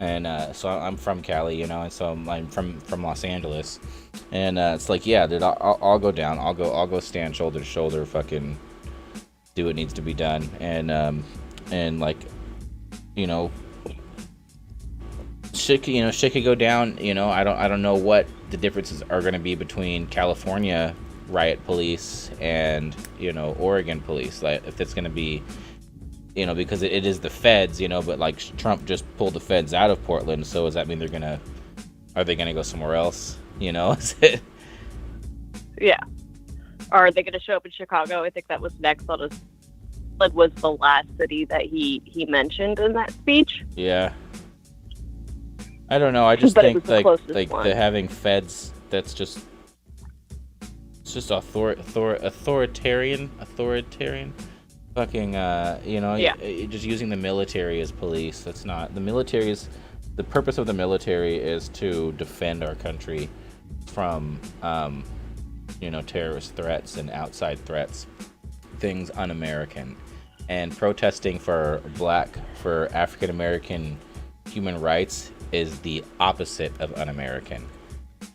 And so I'm from Cali, and so I'm from Los Angeles. And it's like, yeah, dude, I'll go down. I'll go stand shoulder to shoulder, fucking do what needs to be done. And like, shit could go down. I don't know what the differences are going to be between California riot police and Oregon police, like if it's going to be because it is the feds, but like Trump just pulled the feds out of Portland, so does that mean are they gonna go somewhere else? Yeah. Are they gonna show up in Chicago? I think that was next on his. It was the last city that he mentioned in that speech. Yeah. I don't know. I just think like the having feds, that's just. It's just authoritarian. fucking just using the military as police. That's not the military's. The purpose of the military is to defend our country from terrorist threats and outside threats, things un-American, and protesting for African American human rights is the opposite of un-American.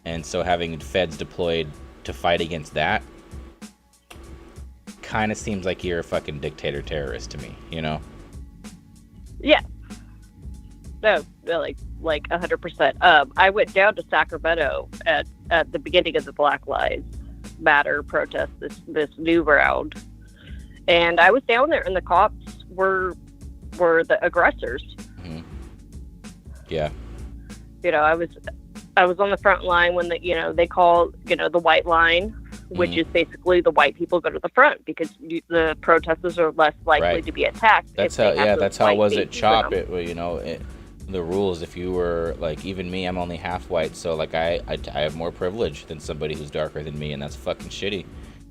And so having feds deployed to fight against that kind of seems like you're a fucking dictator terrorist to me, you know? Yeah. No, like 100%. I went down to Sacramento at the beginning of the Black Lives Matter protest, this new round, and I was down there, and the cops were the aggressors. Mm-hmm. Yeah. I was on the front line when they call the white line, which is basically the white people go to the front because the protesters are less likely to be attacked. That's how it was at CHOP. The rules, if you were like, even me, I'm only half white, so like I have more privilege than somebody who's darker than me, and that's fucking shitty.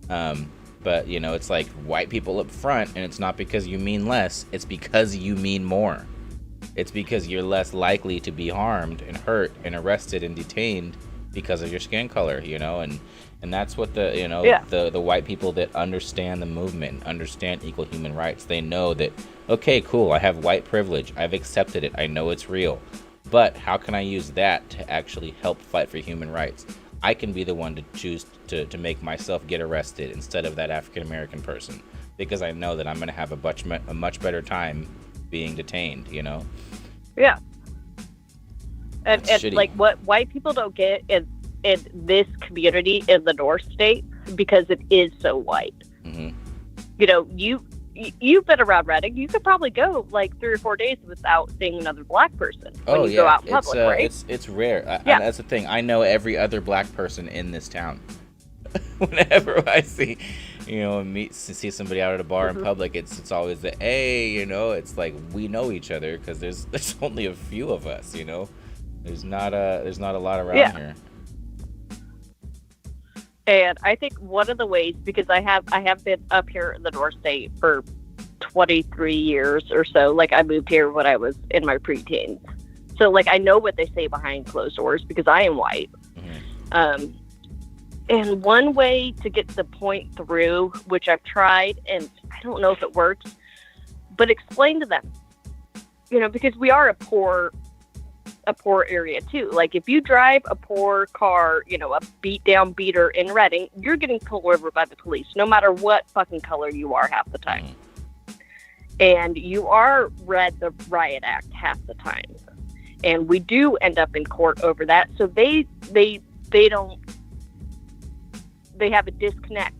But it's like white people up front, and it's not because you mean less, it's because you mean more. It's because you're less likely to be harmed and hurt and arrested and detained because of your skin color, and that's what the white people that understand the movement, understand equal human rights, they know that, okay, cool, I have white privilege, I've accepted it, I know it's real, but how can I use that to actually help fight for human rights? I can be the one to choose to make myself get arrested instead of that African American person, because I know that I'm going to have a much better time being detained, Yeah. And like what white people don't get in this community in the North State, because it is so white. Mm-hmm. You've been around Reading. You could probably go like 3 or 4 days without seeing another black person when you go out in public, right? It's rare. That's the thing. I know every other black person in this town. Whenever I see, see somebody out at a bar in public, it's always the hey, it's like we know each other because there's only a few of us, There's not a lot around here. And I think one of the ways, because I have been up here in the North State for 23 years or so. Like I moved here when I was in my preteens, so like I know what they say behind closed doors because I am white. Mm-hmm. And one way to get the point through, which I've tried, and I don't know if it works, but explain to them, because we are a poor area too. Like if you drive a poor car, a beat down beater in Reading, you're getting pulled over by the police, no matter what fucking color you are half the time. And you are read the riot act half the time. And we do end up in court over that. So they have a disconnect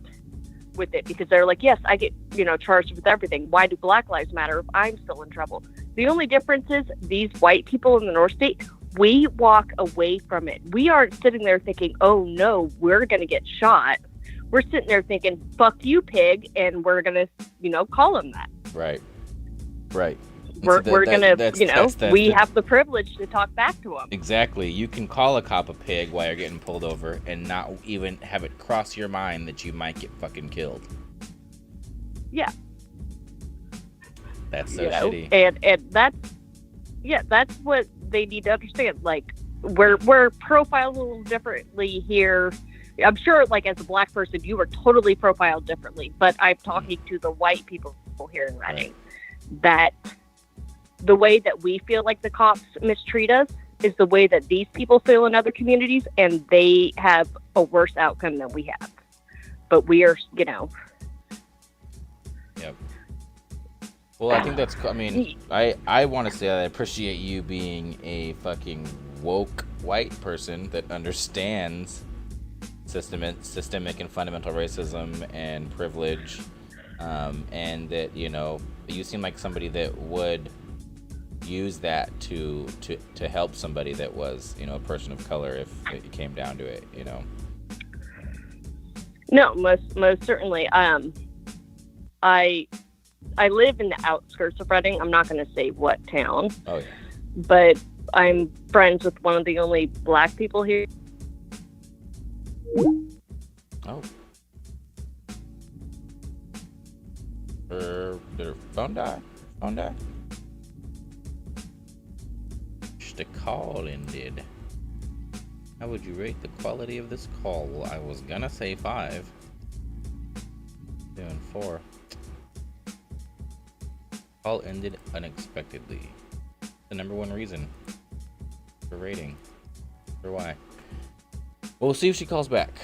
with it because they're like, yes, I get, charged with everything. Why do Black Lives Matter if I'm still in trouble? The only difference is these white people in the North State, we walk away from it. We aren't sitting there thinking, oh no, we're going to get shot. We're sitting there thinking, fuck you, pig, and we're going to, call them that. Right. We're going to, we have the privilege to talk back to them. Exactly. You can call a cop a pig while you're getting pulled over and not even have it cross your mind that you might get fucking killed. Yeah. That's so shitty. And that's what they need to understand. Like we're profiled a little differently here. I'm sure, like as a black person, you were totally profiled differently. But I'm talking to the white people here in Reading, that the way that we feel like the cops mistreat us is the way that these people feel in other communities, and they have a worse outcome than we have. But we are, Yep. Well, I think that's, I want to say that I appreciate you being a fucking woke white person that understands systemic and fundamental racism and privilege, and that, you seem like somebody that would use that to help somebody that was, a person of color if it came down to it, No, most certainly. I live in the outskirts of Reading. I'm not going to say what town. Oh, yeah. But I'm friends with one of the only black people here. Oh. phone die? The call ended. How would you rate the quality of this call? Well, I was gonna say 5. Doing 4. Call ended unexpectedly. The number one reason for rating. For why. Well, we'll see if she calls back.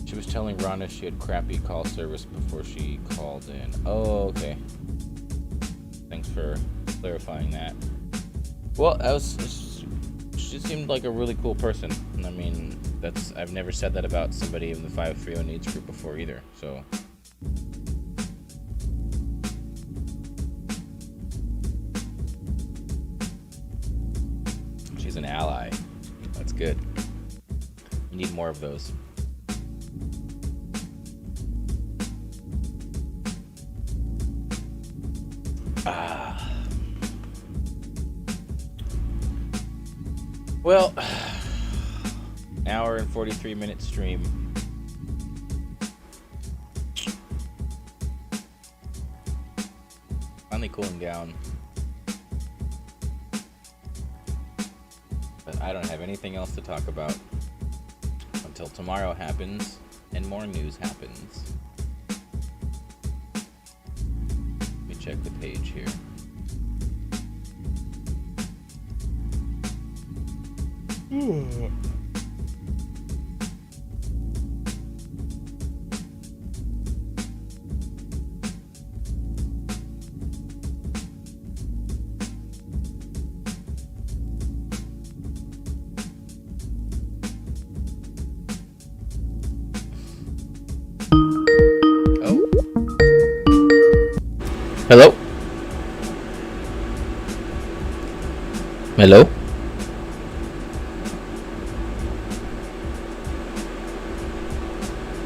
She was telling Rhonda she had crappy call service before she called in. Oh, okay. Thanks for clarifying that. Well, she seemed like a really cool person. I mean, I've never said that about somebody in the 530 Needs group before either, so. She's an ally. That's good. We need more of those. Well, an hour and 43-minute stream. Finally cooling down. But I don't have anything else to talk about until tomorrow happens and more news happens. Let me check the page here. Hello? Hello?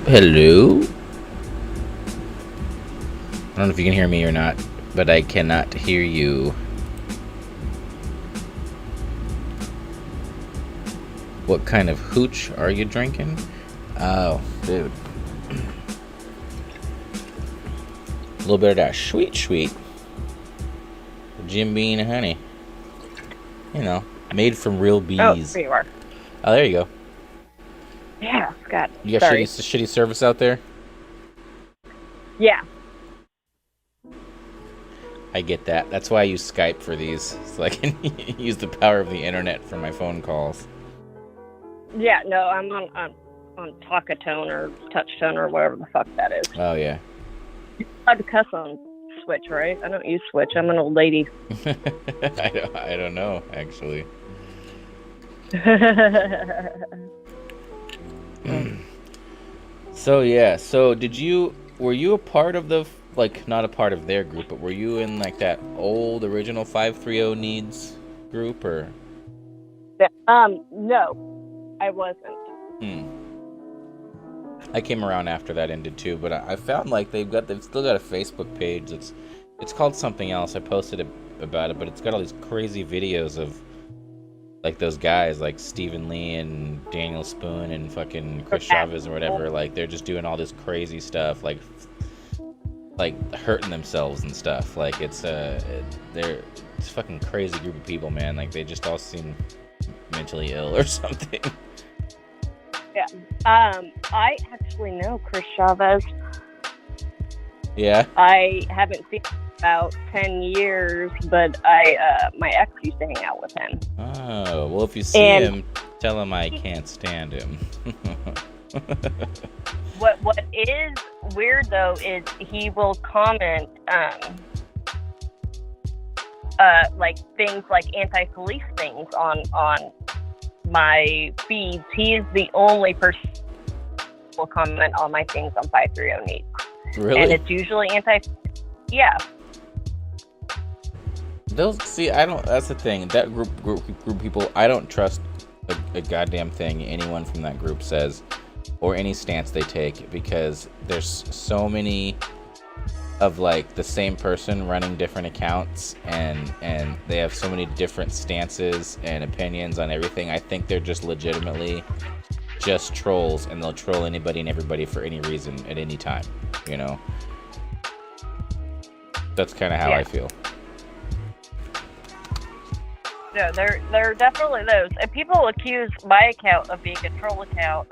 Hello? I don't know if you can hear me or not, but I cannot hear you. What kind of hooch are you drinking? Oh, dude. A little bit of that sweet. Jim Beam honey. You know, made from real bees. Oh, there you are. Oh, there you go. Yeah, Scott. You got Sorry. shitty service out there? Yeah. I get that. That's why I use Skype for these, so I can use the power of the internet for my phone calls. Yeah, no, I'm on Talkatone or Touchtone or whatever the fuck that is. Oh, yeah. You're allowed to cuss on Switch, right? I don't use Switch. I'm an old lady. I don't know, actually. So, yeah. So, were you a part of the, like, not a part of their group, but were you in, like, that old original 530 Needs group, or? No, I wasn't. I came around after that ended too, but I found like they've still got a Facebook page. It's called something else. I posted about it, but it's got all these crazy videos of like those guys like Stephen Lee and Daniel Spoon and fucking Chris Chavez or whatever. Like they're just doing all this crazy stuff, like hurting themselves and stuff. Like it's a fucking crazy group of people, man. Like they just all seem mentally ill or something. Yeah. I actually know Chris Chavez. Yeah. I haven't seen him in about 10 years, but my ex used to hang out with him. Oh, well, if you see him, tell him I can't stand him. What is weird though is he will comment like things like anti-police things on my feeds. He is the only person who will comment on my things on 530 Needs. Really? And it's usually yeah. I don't. That's the thing. That group people. I don't trust a goddamn thing anyone from that group says, or any stance they take, because there's so many of like the same person running different accounts, and they have so many different stances and opinions on everything. I think they're just legitimately just trolls, and they'll troll anybody and everybody for any reason at any time, you know. That's kind of how I feel. No, there are definitely those. And people accuse my account of being a troll account,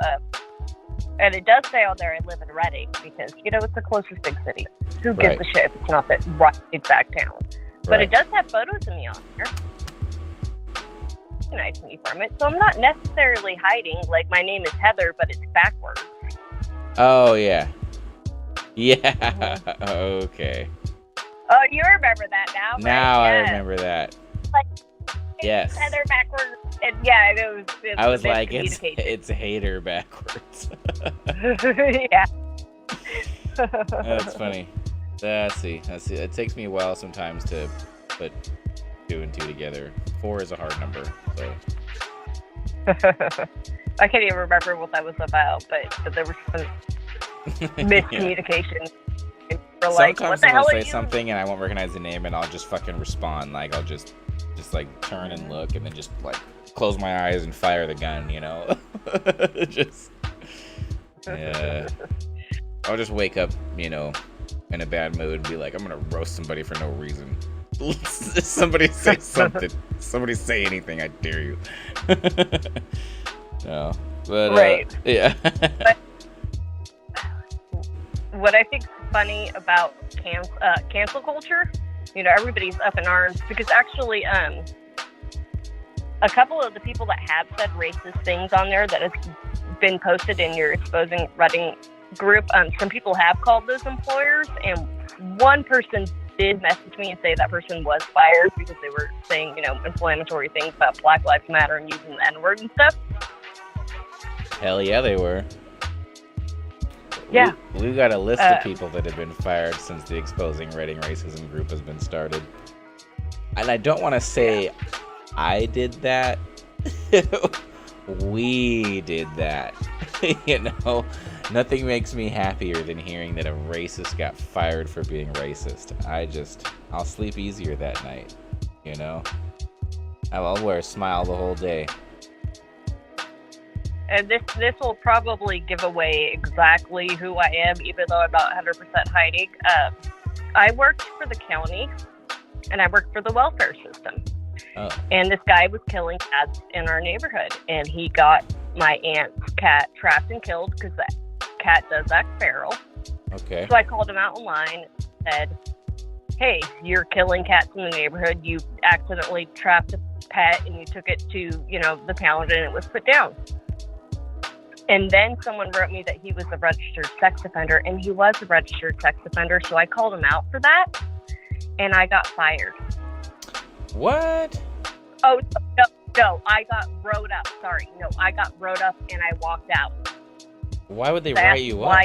and it does say on there I live in Reading because, you know, it's the closest big city. Who gives a shit if it's not that right exact town? But it does have photos of me on there. Recognize me from it, so I'm not necessarily hiding. Like, my name is Heather, but it's backwards. Oh, yeah. Yeah. Okay. Oh, you remember that now? Now I yeah. remember that. Like, yes. Heather backwards. And yeah, it was I was like, it's hater backwards. Yeah. That's funny. See. It takes me a while sometimes to put 2 and 2 together. 4 is a hard number, so. I can't even remember what that was about, but there was some miscommunication. Yeah. Like, sometimes someone will say something and I won't recognize the name, and I'll just fucking respond. Like, I'll just like turn and look, and then just like close my eyes and fire the gun, you know. Just yeah. I'll just wake up, you know, in a bad mood and be like, I'm gonna roast somebody for no reason. Somebody say something. Somebody say anything. I dare you. No, but yeah. But what I think's funny about cancel culture, you know, everybody's up in arms because actually, a couple of the people that have said racist things on there that has been posted in your exposing Reading group, some people have called those employers, and one person did message me and say that person was fired because they were saying, you know, inflammatory things about Black Lives Matter and using the N-word and stuff. Hell yeah, they were. Yeah. We've got a list of people that have been fired since the Exposing Reading Racism group has been started. And I don't want to say I did that. We did that. You know, nothing makes me happier than hearing that a racist got fired for being racist. I'll sleep easier that night, you know? I'll wear a smile the whole day. And this will probably give away exactly who I am, even though I'm not 100% hiding. I worked for the county, and I worked for the welfare system. Oh. And this guy was killing cats in our neighborhood, and he got my aunt's cat trapped and killed because that cat does act feral. Okay. So I called him out online and said, hey, you're killing cats in the neighborhood. You accidentally trapped a pet, and you took it to, you know, the pound, and it was put down. And then someone wrote me that he was a registered sex offender, and he was a registered sex offender, so I called him out for that, and I got fired. What? Oh, no, I got wrote up. Sorry, no, I got wrote up, and I walked out. Why would they write you up?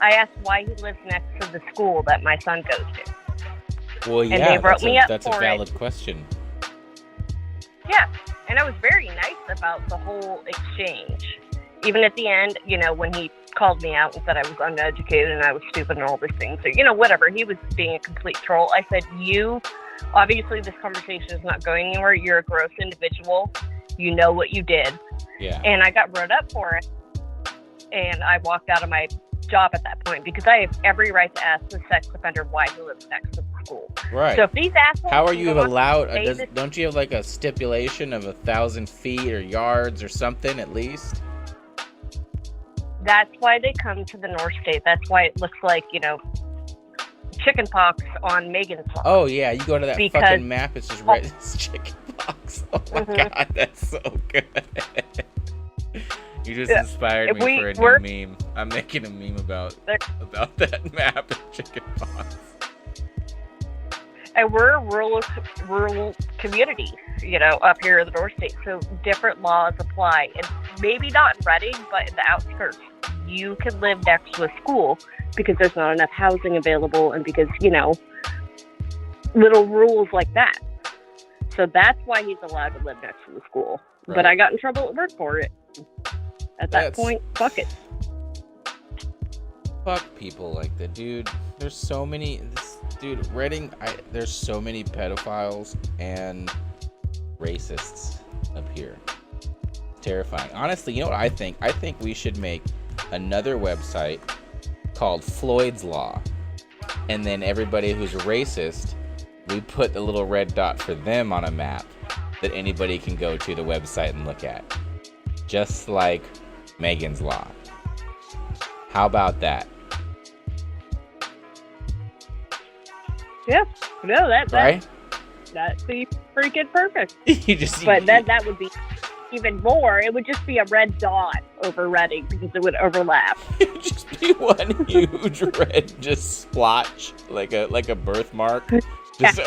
I asked why he lives next to the school that my son goes to. Well, yeah, and they wrote me up that's a valid question. Yeah, and I was very nice about the whole exchange. Even at the end, you know, when he called me out and said I was uneducated and I was stupid and all these things. So, you know, whatever. He was being a complete troll. I said, obviously this conversation is not going anywhere. You're a gross individual. You know what you did. Yeah. And I got wrote up for it. And I walked out of my job at that point because I have every right to ask the sex offender why he lives next to the school. Right. So if these assholes... How are you allowed... don't you have like a stipulation of 1,000 feet or yards or something at least? That's why they come to the North State. That's why it looks like, you know, chicken pox on Megan's lawn. Oh, yeah. You go to that fucking map, it's just red. It's chicken pox. Oh, my God. That's so good. You just inspired me for a new meme. I'm making a meme about that map and chicken pox. And we're a rural community, you know, up here in the North State. So different laws apply. And maybe not in Reading, but in the outskirts. You can live next to a school because there's not enough housing available and because, you know, little rules like that. So that's why he's allowed to live next to the school. Right. But I got in trouble at work for it. At that point, fuck it. Fuck people like that, dude. There's so many. Dude, Reading. There's so many pedophiles and racists up here. Terrifying. Honestly, you know what I think? I think we should make another website called Floyd's Law, and then everybody who's racist, we put the little red dot for them on a map that anybody can go to the website and look at, just like Megan's Law. How about that? Yeah, no, that Right? that'd be freaking perfect. But that would be even more. It would just be a red dot over Reading because it would overlap. It would just be one huge red just splotch, like a birthmark. Just,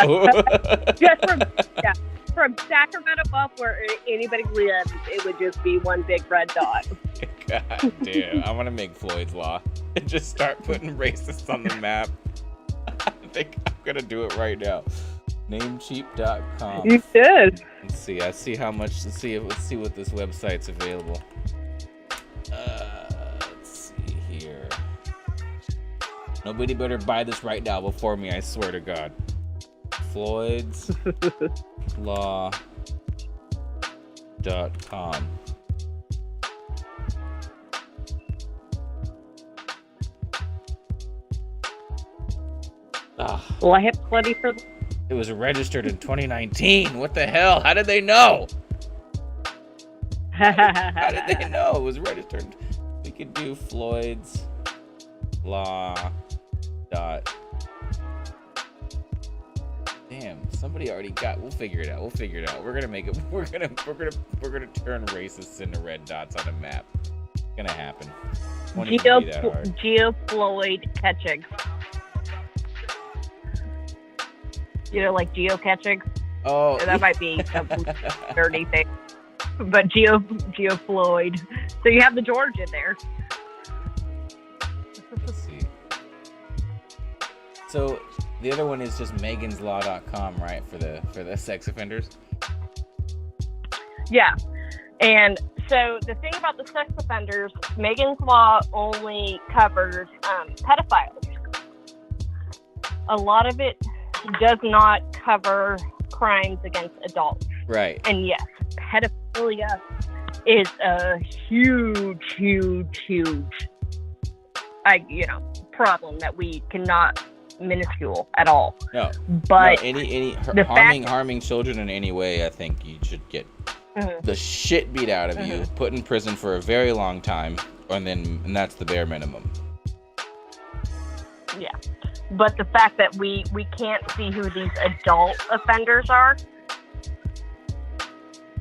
from Sacramento up where anybody lives, it would just be one big red dot. God damn, I want to make Floyd's Law and just start putting racists on the map. I think I'm gonna do it right now. Namecheap.com. You should. Let's see. I see how much. Let's see what this website's available. Let's see here. Nobody better buy this right now before me. I swear to God. Floyd's Law.com. Well, I have plenty for. It was registered in 2019. What the hell? How did they know? How did they know it was registered? We could do Floyd's Law. Damn, somebody already got. We'll figure it out. We're gonna make it. We're gonna turn racists into red dots on a map. It's gonna happen. Geofloyd catching. You know, like geocaching. Oh, that might be a dirty thing. But Geofloyd. So you have the George in there. Let's see. So the other one is just meganslaw.com, right? For the sex offenders. Yeah. And so the thing about the sex offenders, Megan's Law only covers pedophiles. A lot of it does not cover crimes against adults. Right. And yes, pedophilia is a huge problem that we cannot minuscule at all. No. But any harming children in any way, I think you should get the shit beat out of you, put in prison for a very long time, and that's the bare minimum. Yeah. But the fact that we can't see who these adult offenders are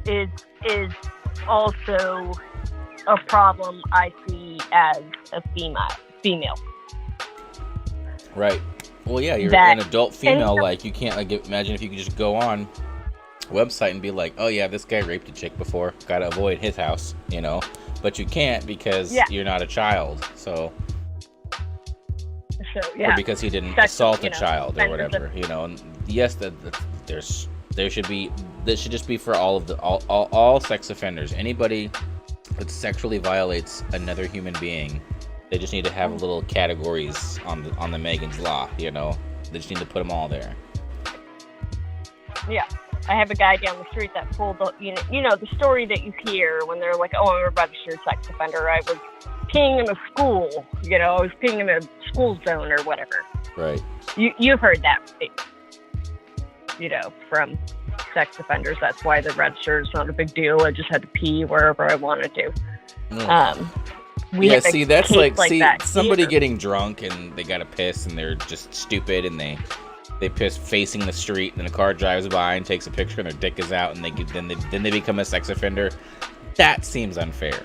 is also a problem I see as a female. Right. Well, yeah, you're an adult female. Like, you can't imagine if you could just go on a website and be like, oh yeah, this guy raped a chick before. Gotta avoid his house, But you can't because you're not a child. So or because he didn't assault a child or whatever, And yes, this should just be for all sex offenders. Anybody that sexually violates another human being, they just need to have little categories on the Megan's Law. They just need to put them all there. Yeah. I have a guy down the street that pulled the story that you hear when they're like, oh, I'm a registered sex offender. I was peeing in a school, I was peeing in a school zone or whatever. Right. You've heard that, from sex offenders. That's why the register is not a big deal. I just had to pee wherever I wanted to. That's like that somebody here. getting drunk and they gotta piss and they're just stupid and they piss facing the street and the car drives by and takes a picture and their dick is out and then they become a sex offender. That seems unfair.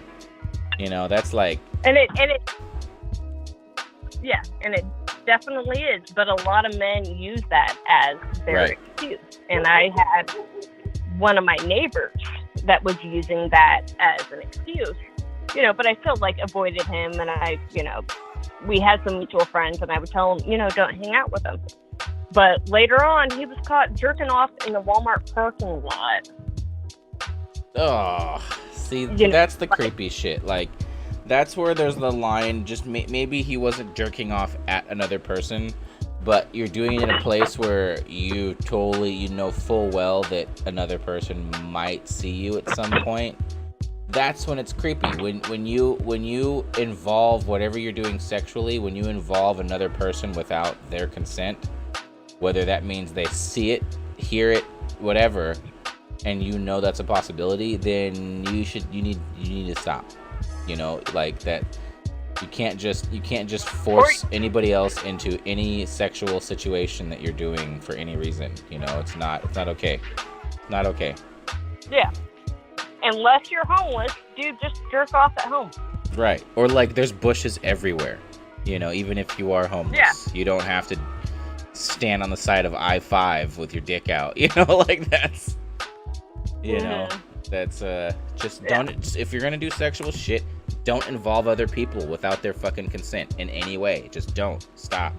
That's like and it definitely is, but a lot of men use that as their excuse. And I had one of my neighbors that was using that as an excuse, but I still avoided him, and I, we had some mutual friends, and I would tell him, don't hang out with him. But later on, he was caught jerking off in the Walmart parking lot. Oh, see, that's the creepy shit. Like, That's where there's the line. Just maybe he wasn't jerking off at another person, but you're doing it in a place where you know full well that another person might see you at some point. That's when it's creepy. When you involve whatever you're doing sexually, when you involve another person without their consent, whether that means they see it, hear it, whatever, and you know that's a possibility, then you need to stop. You know, like that. You can't just force anybody else into any sexual situation that you're doing for any reason. You know, it's not okay. It's not okay. Yeah. Unless you're homeless, dude, just jerk off at home. Right. Or like there's bushes everywhere. You know, even if you are homeless, you don't have to stand on the side of I-5 with your dick out. You know, like that's, you know, that's just don't. If you're gonna do sexual shit, don't involve other people without their fucking consent in any way. Just don't. Stop.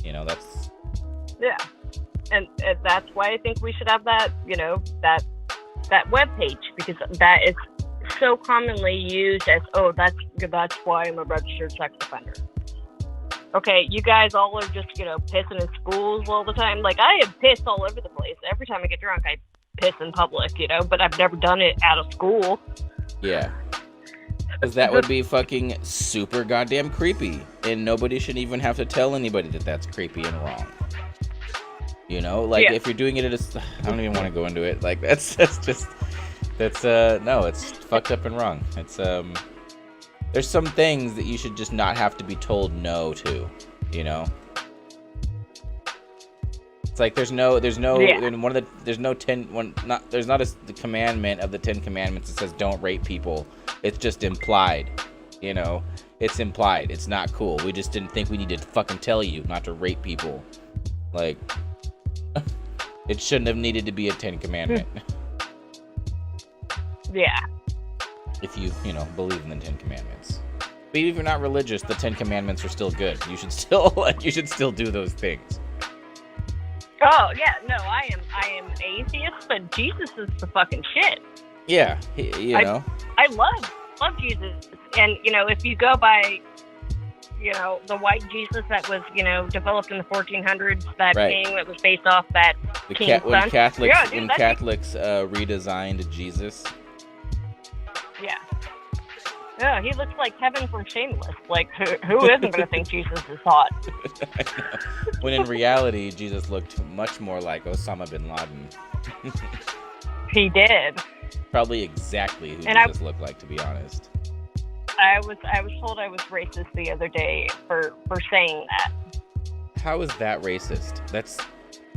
You know, that's. Yeah. And that's why I think we should have that, you know, that webpage, because that is so commonly used as, oh, that's why I'm a registered sex offender. Okay, you guys all are just, you know, pissing in schools all the time. Like, I have pissed all over the place. Every time I get drunk, I piss in public, you know, but I've never done it out of school. Yeah. Because that would be fucking super goddamn creepy. And nobody should even have to tell anybody that that's creepy and wrong. You know, like if you're doing it at I don't even want to go into it. Like no, it's fucked up and wrong. It's there's some things that you should just not have to be told no to, you know. It's like there's no the commandment of the 10 commandments that says don't rape people. It's just implied, you know. It's implied. It's not cool. We just didn't think we needed to fucking tell you not to rape people. Like it shouldn't have needed to be a 10 commandment. Yeah. If you believe in the 10 commandments. But even if you're not religious, the 10 commandments are still good. You should still do those things. Oh yeah, no, I am atheist, but Jesus is the fucking shit. Yeah, you know. I love Jesus, and you know, if you go by, you know, the white Jesus that was, you know, developed in the 1400s, that king that was based off that king's son. When Catholics redesigned Jesus. Yeah. Yeah, he looks like Kevin from Shameless. Like, who isn't going to think Jesus is hot? I know. When in reality, Jesus looked much more like Osama bin Laden. He did. Probably exactly who Jesus looked like, to be honest. I was told I was racist the other day for saying that. How is that racist? That's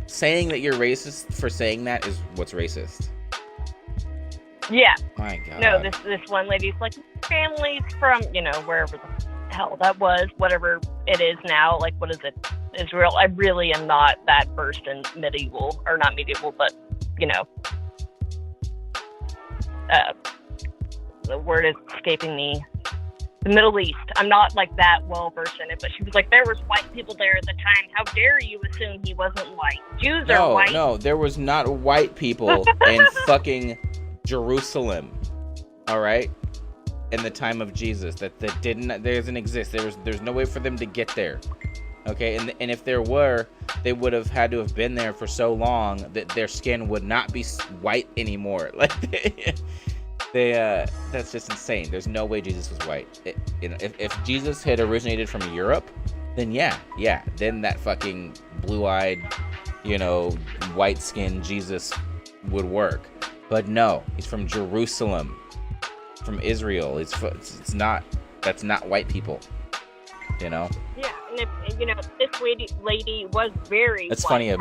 saying that you're racist for saying that is what's racist. Yeah. My God. No, this one lady's like, family's from, you know, wherever the hell that was, whatever it is now. Like, what is it? Israel. I really am not that versed in medieval, or not medieval, but, you know, the word is escaping me. The Middle East. I'm not like that well versed in it, but she was like, there was white people there at the time. How dare you assume he wasn't white? Jews are white. No, there was not white people in fucking Jerusalem. All right, in the time of Jesus, that doesn't exist. There's no way for them to get there. Okay, and if there were, they would have had to have been there for so long that their skin would not be white anymore. Like that's just insane. There's no way Jesus was white. If Jesus had originated from Europe, then yeah, then that fucking blue-eyed, you know, white-skinned Jesus would work. But no, he's from Jerusalem, from Israel. It's not. That's not white people. You know. Yeah, and if you know, this lady was very. It's funny. A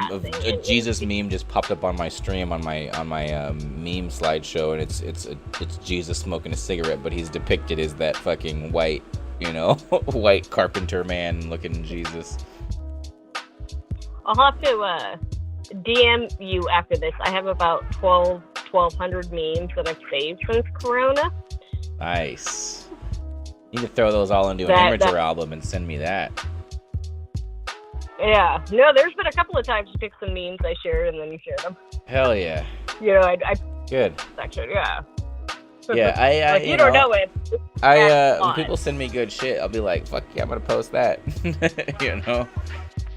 Jesus meme just popped up on my stream on my meme slideshow, and it's Jesus smoking a cigarette, but he's depicted as that fucking white, you know, white carpenter man looking Jesus. I'll have to DM you after this. I have about 1,200 memes that I've saved since Corona. Nice. You need to throw those all into an Imager album and send me that. Yeah. No, there's been a couple of times you pick some memes I shared and then you share them. Hell yeah. You know, I good. Section, yeah. Yeah, I Like, you don't know it. when people send me good shit, I'll be like, fuck yeah, I'm gonna post that. You know,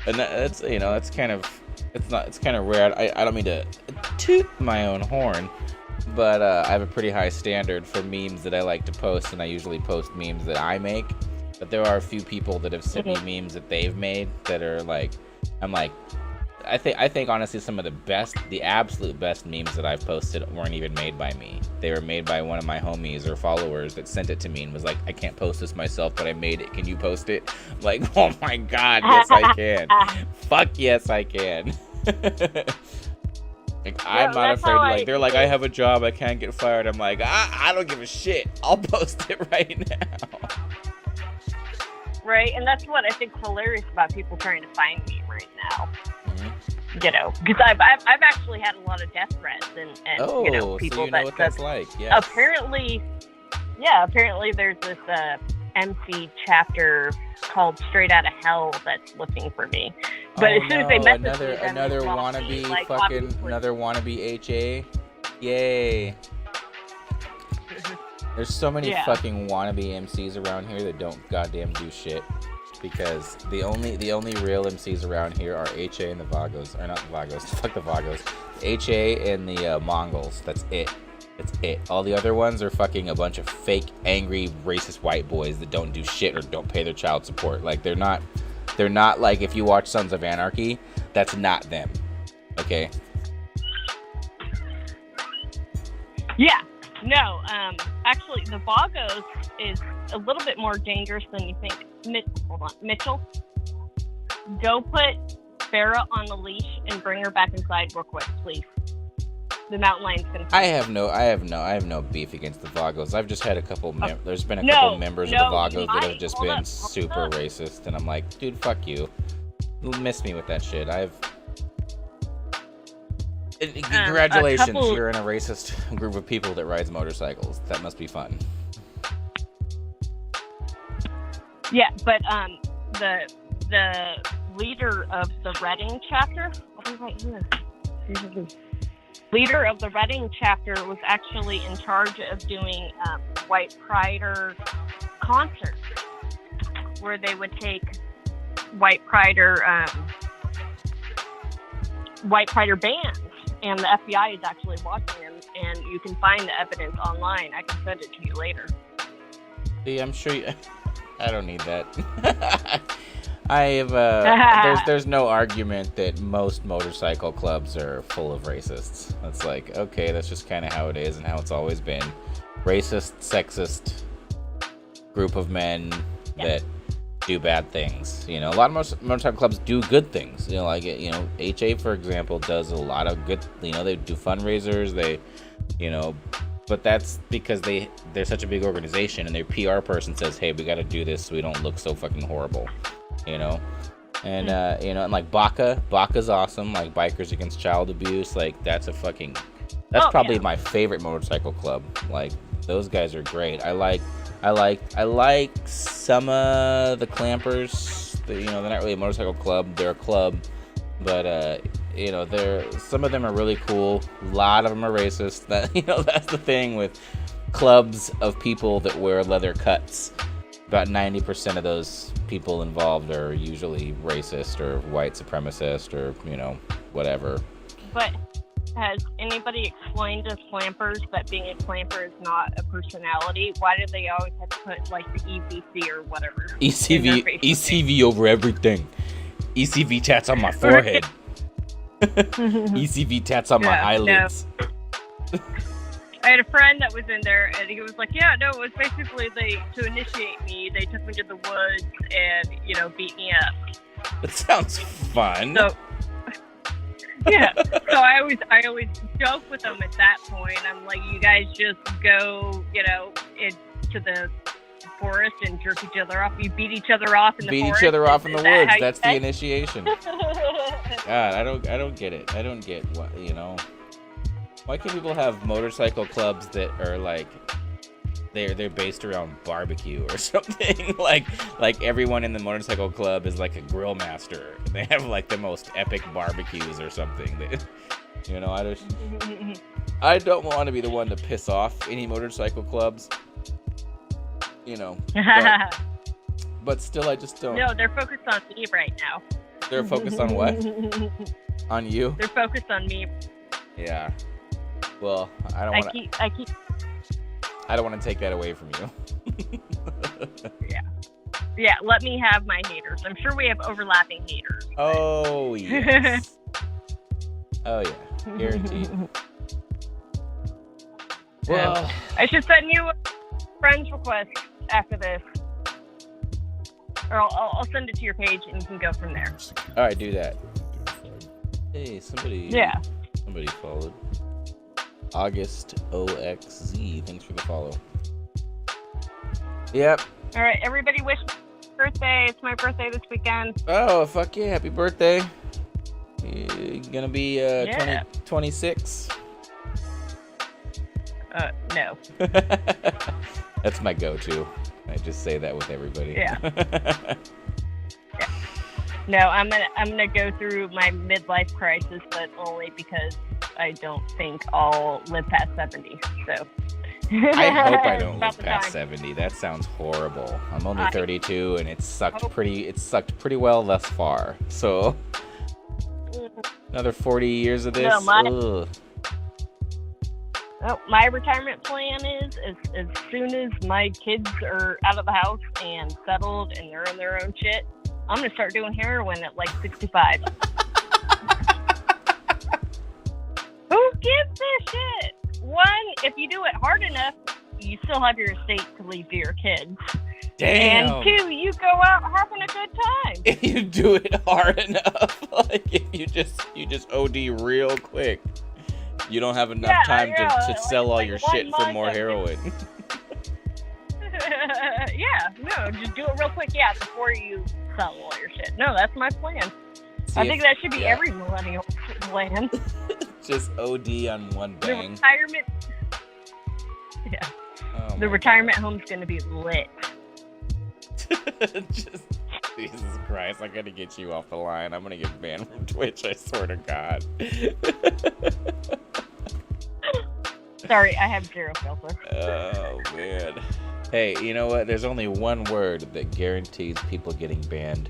and that's that's kind of it's kind of rare. I don't mean to toot my own horn, but I have a pretty high standard for memes that I like to post, and I usually post memes that I make. But there are a few people that have sent me memes that they've made that are like, I'm like, I think honestly some of the absolute best memes that I've posted weren't even made by me. They were made by one of my homies or followers that sent it to me and was like, I can't post this myself, but I made it. Can you post it? I'm like, oh my god, yes I can. Fuck yes I can. Like, I'm not afraid to, like, they're like, I have a job, I can't get fired. I'm like, I don't give a shit. I'll post it right now. Right, and that's what I think hilarious about people trying to find me right now. You know, because I've actually had a lot of death threats and people so you know what that's like. Yeah. Apparently there's this MC chapter called Straight Outta Hell that's looking for me. But as soon as they message me, another wannabe like, fucking another wannabe HA. Yay. There's so many fucking wannabe MCs around here that don't goddamn do shit. Because the only real MCs around here are HA and the Vagos. Or not the Vagos. Fuck the Vagos. HA and the Mongols. That's it. That's it. All the other ones are fucking a bunch of fake, angry, racist white boys that don't do shit or don't pay their child support. Like, they're not like, if you watch Sons of Anarchy, that's not them. Okay? Yeah. No, actually, the Vagos is a little bit more dangerous than you think. Hold on, Mitchell, go put Farrah on the leash and bring her back inside real quick, please. The mountain lion's gonna. I have no beef against the Vagos. I've just had a couple. There's been a couple members of the Vagos that have just been super racist, and I'm like, dude, fuck you. You'll miss me with that shit. Congratulations, you're in a racist group of people that rides motorcycles. That must be fun. Yeah, but the leader of the Reading chapter, right here. Leader of the Reading chapter was actually in charge of doing White Prider concerts, where they would take White Prider bands. And the FBI is actually watching them, and you can find the evidence online. I can send it to you later. See, I'm sure I don't need that. I have there's no argument that most motorcycle clubs are full of racists. It's like, okay, that's just kind of how it is and how it's always been. Racist, sexist group of men that do bad things. You know, a lot of motorcycle clubs do good things. You know, like, you know, HA, for example, does a lot of good, you know, they do fundraisers, they, you know, but that's because they're such a big organization and their PR person says, hey, we got to do this so we don't look so fucking horrible, you know? And, you know, and like Baca's awesome, like Bikers Against Child Abuse, like that's probably my favorite motorcycle club. Like, those guys are great. I like some of the Clampers. You know, they're not really a motorcycle club. They're a club, but you know, some of them are really cool. A lot of them are racist. That, you know, that's the thing with clubs of people that wear leather cuts. About 90% of those people involved are usually racist or white supremacist or, you know, whatever. But has anybody explained to clampers that being a clamper is not a personality? Why do they always have to put, like, the EVC or whatever? ECV over everything. ECV tats on my forehead. ECV tats on my eyelids. No. I had a friend that was in there, and he was like, yeah, no, it was basically to initiate me, they took me to the woods and, you know, beat me up. That sounds fun. So, yeah, so I always joke with them at that point. I'm like, you guys just go, you know, into the forest and jerk each other off. You beat each other off in the forest. Beat each other off in the woods. That's the initiation. God, I don't get it. I don't get what, you know. Why can't people have motorcycle clubs that are like they're based around barbecue or something? like everyone in the motorcycle club is like a grill master. They have like the most epic barbecues or something. You know, I don't want to be the one to piss off any motorcycle clubs. You know, but still, I just don't. No, they're focused on me right now. They're focused on what? On you? They're focused on me. Yeah. Well, I don't want to. I don't want to take that away from you. Yeah, let me have my haters. I'm sure we have overlapping haters. Oh, yes. Oh, yeah. Guaranteed. Well, I should send you a friend's request after this. Or I'll send it to your page and you can go from there. All right, do that. Hey, somebody followed. August OXZ. Thanks for the follow. Yep. All right, everybody wish me happy birthday. It's my birthday this weekend. Oh, fuck yeah. Happy birthday. You're gonna be 26? No. That's my go-to. I just say that with everybody. Yeah. No, I'm gonna go through my midlife crisis, but only because I don't think I'll live past 70. So. I hope I don't live past 70. That sounds horrible. I'm only 32, and it's sucked pretty well thus far. So another 40 years of this. No, my retirement plan is as soon as my kids are out of the house and settled and they're in their own shit, I'm gonna start doing heroin at like 65. Who gives a shit? One, if you do it hard enough, you still have your estate to leave to your kids. Damn. And two, you go out having a good time. If you do it hard enough, like if you just OD real quick, you don't have enough time to sell all your shit for more heroin. No, just do it real quick, before you sell all your shit. No, that's my plan. See, I think that should be every millennial plan. Just OD on one bang. The retirement. Yeah. Oh the retirement home's gonna be lit. Just Jesus Christ! I gotta get you off the line. I'm gonna get banned from Twitch. I swear to God. Sorry, I have zero filter. Oh man. Hey, you know what? There's only one word that guarantees people getting banned.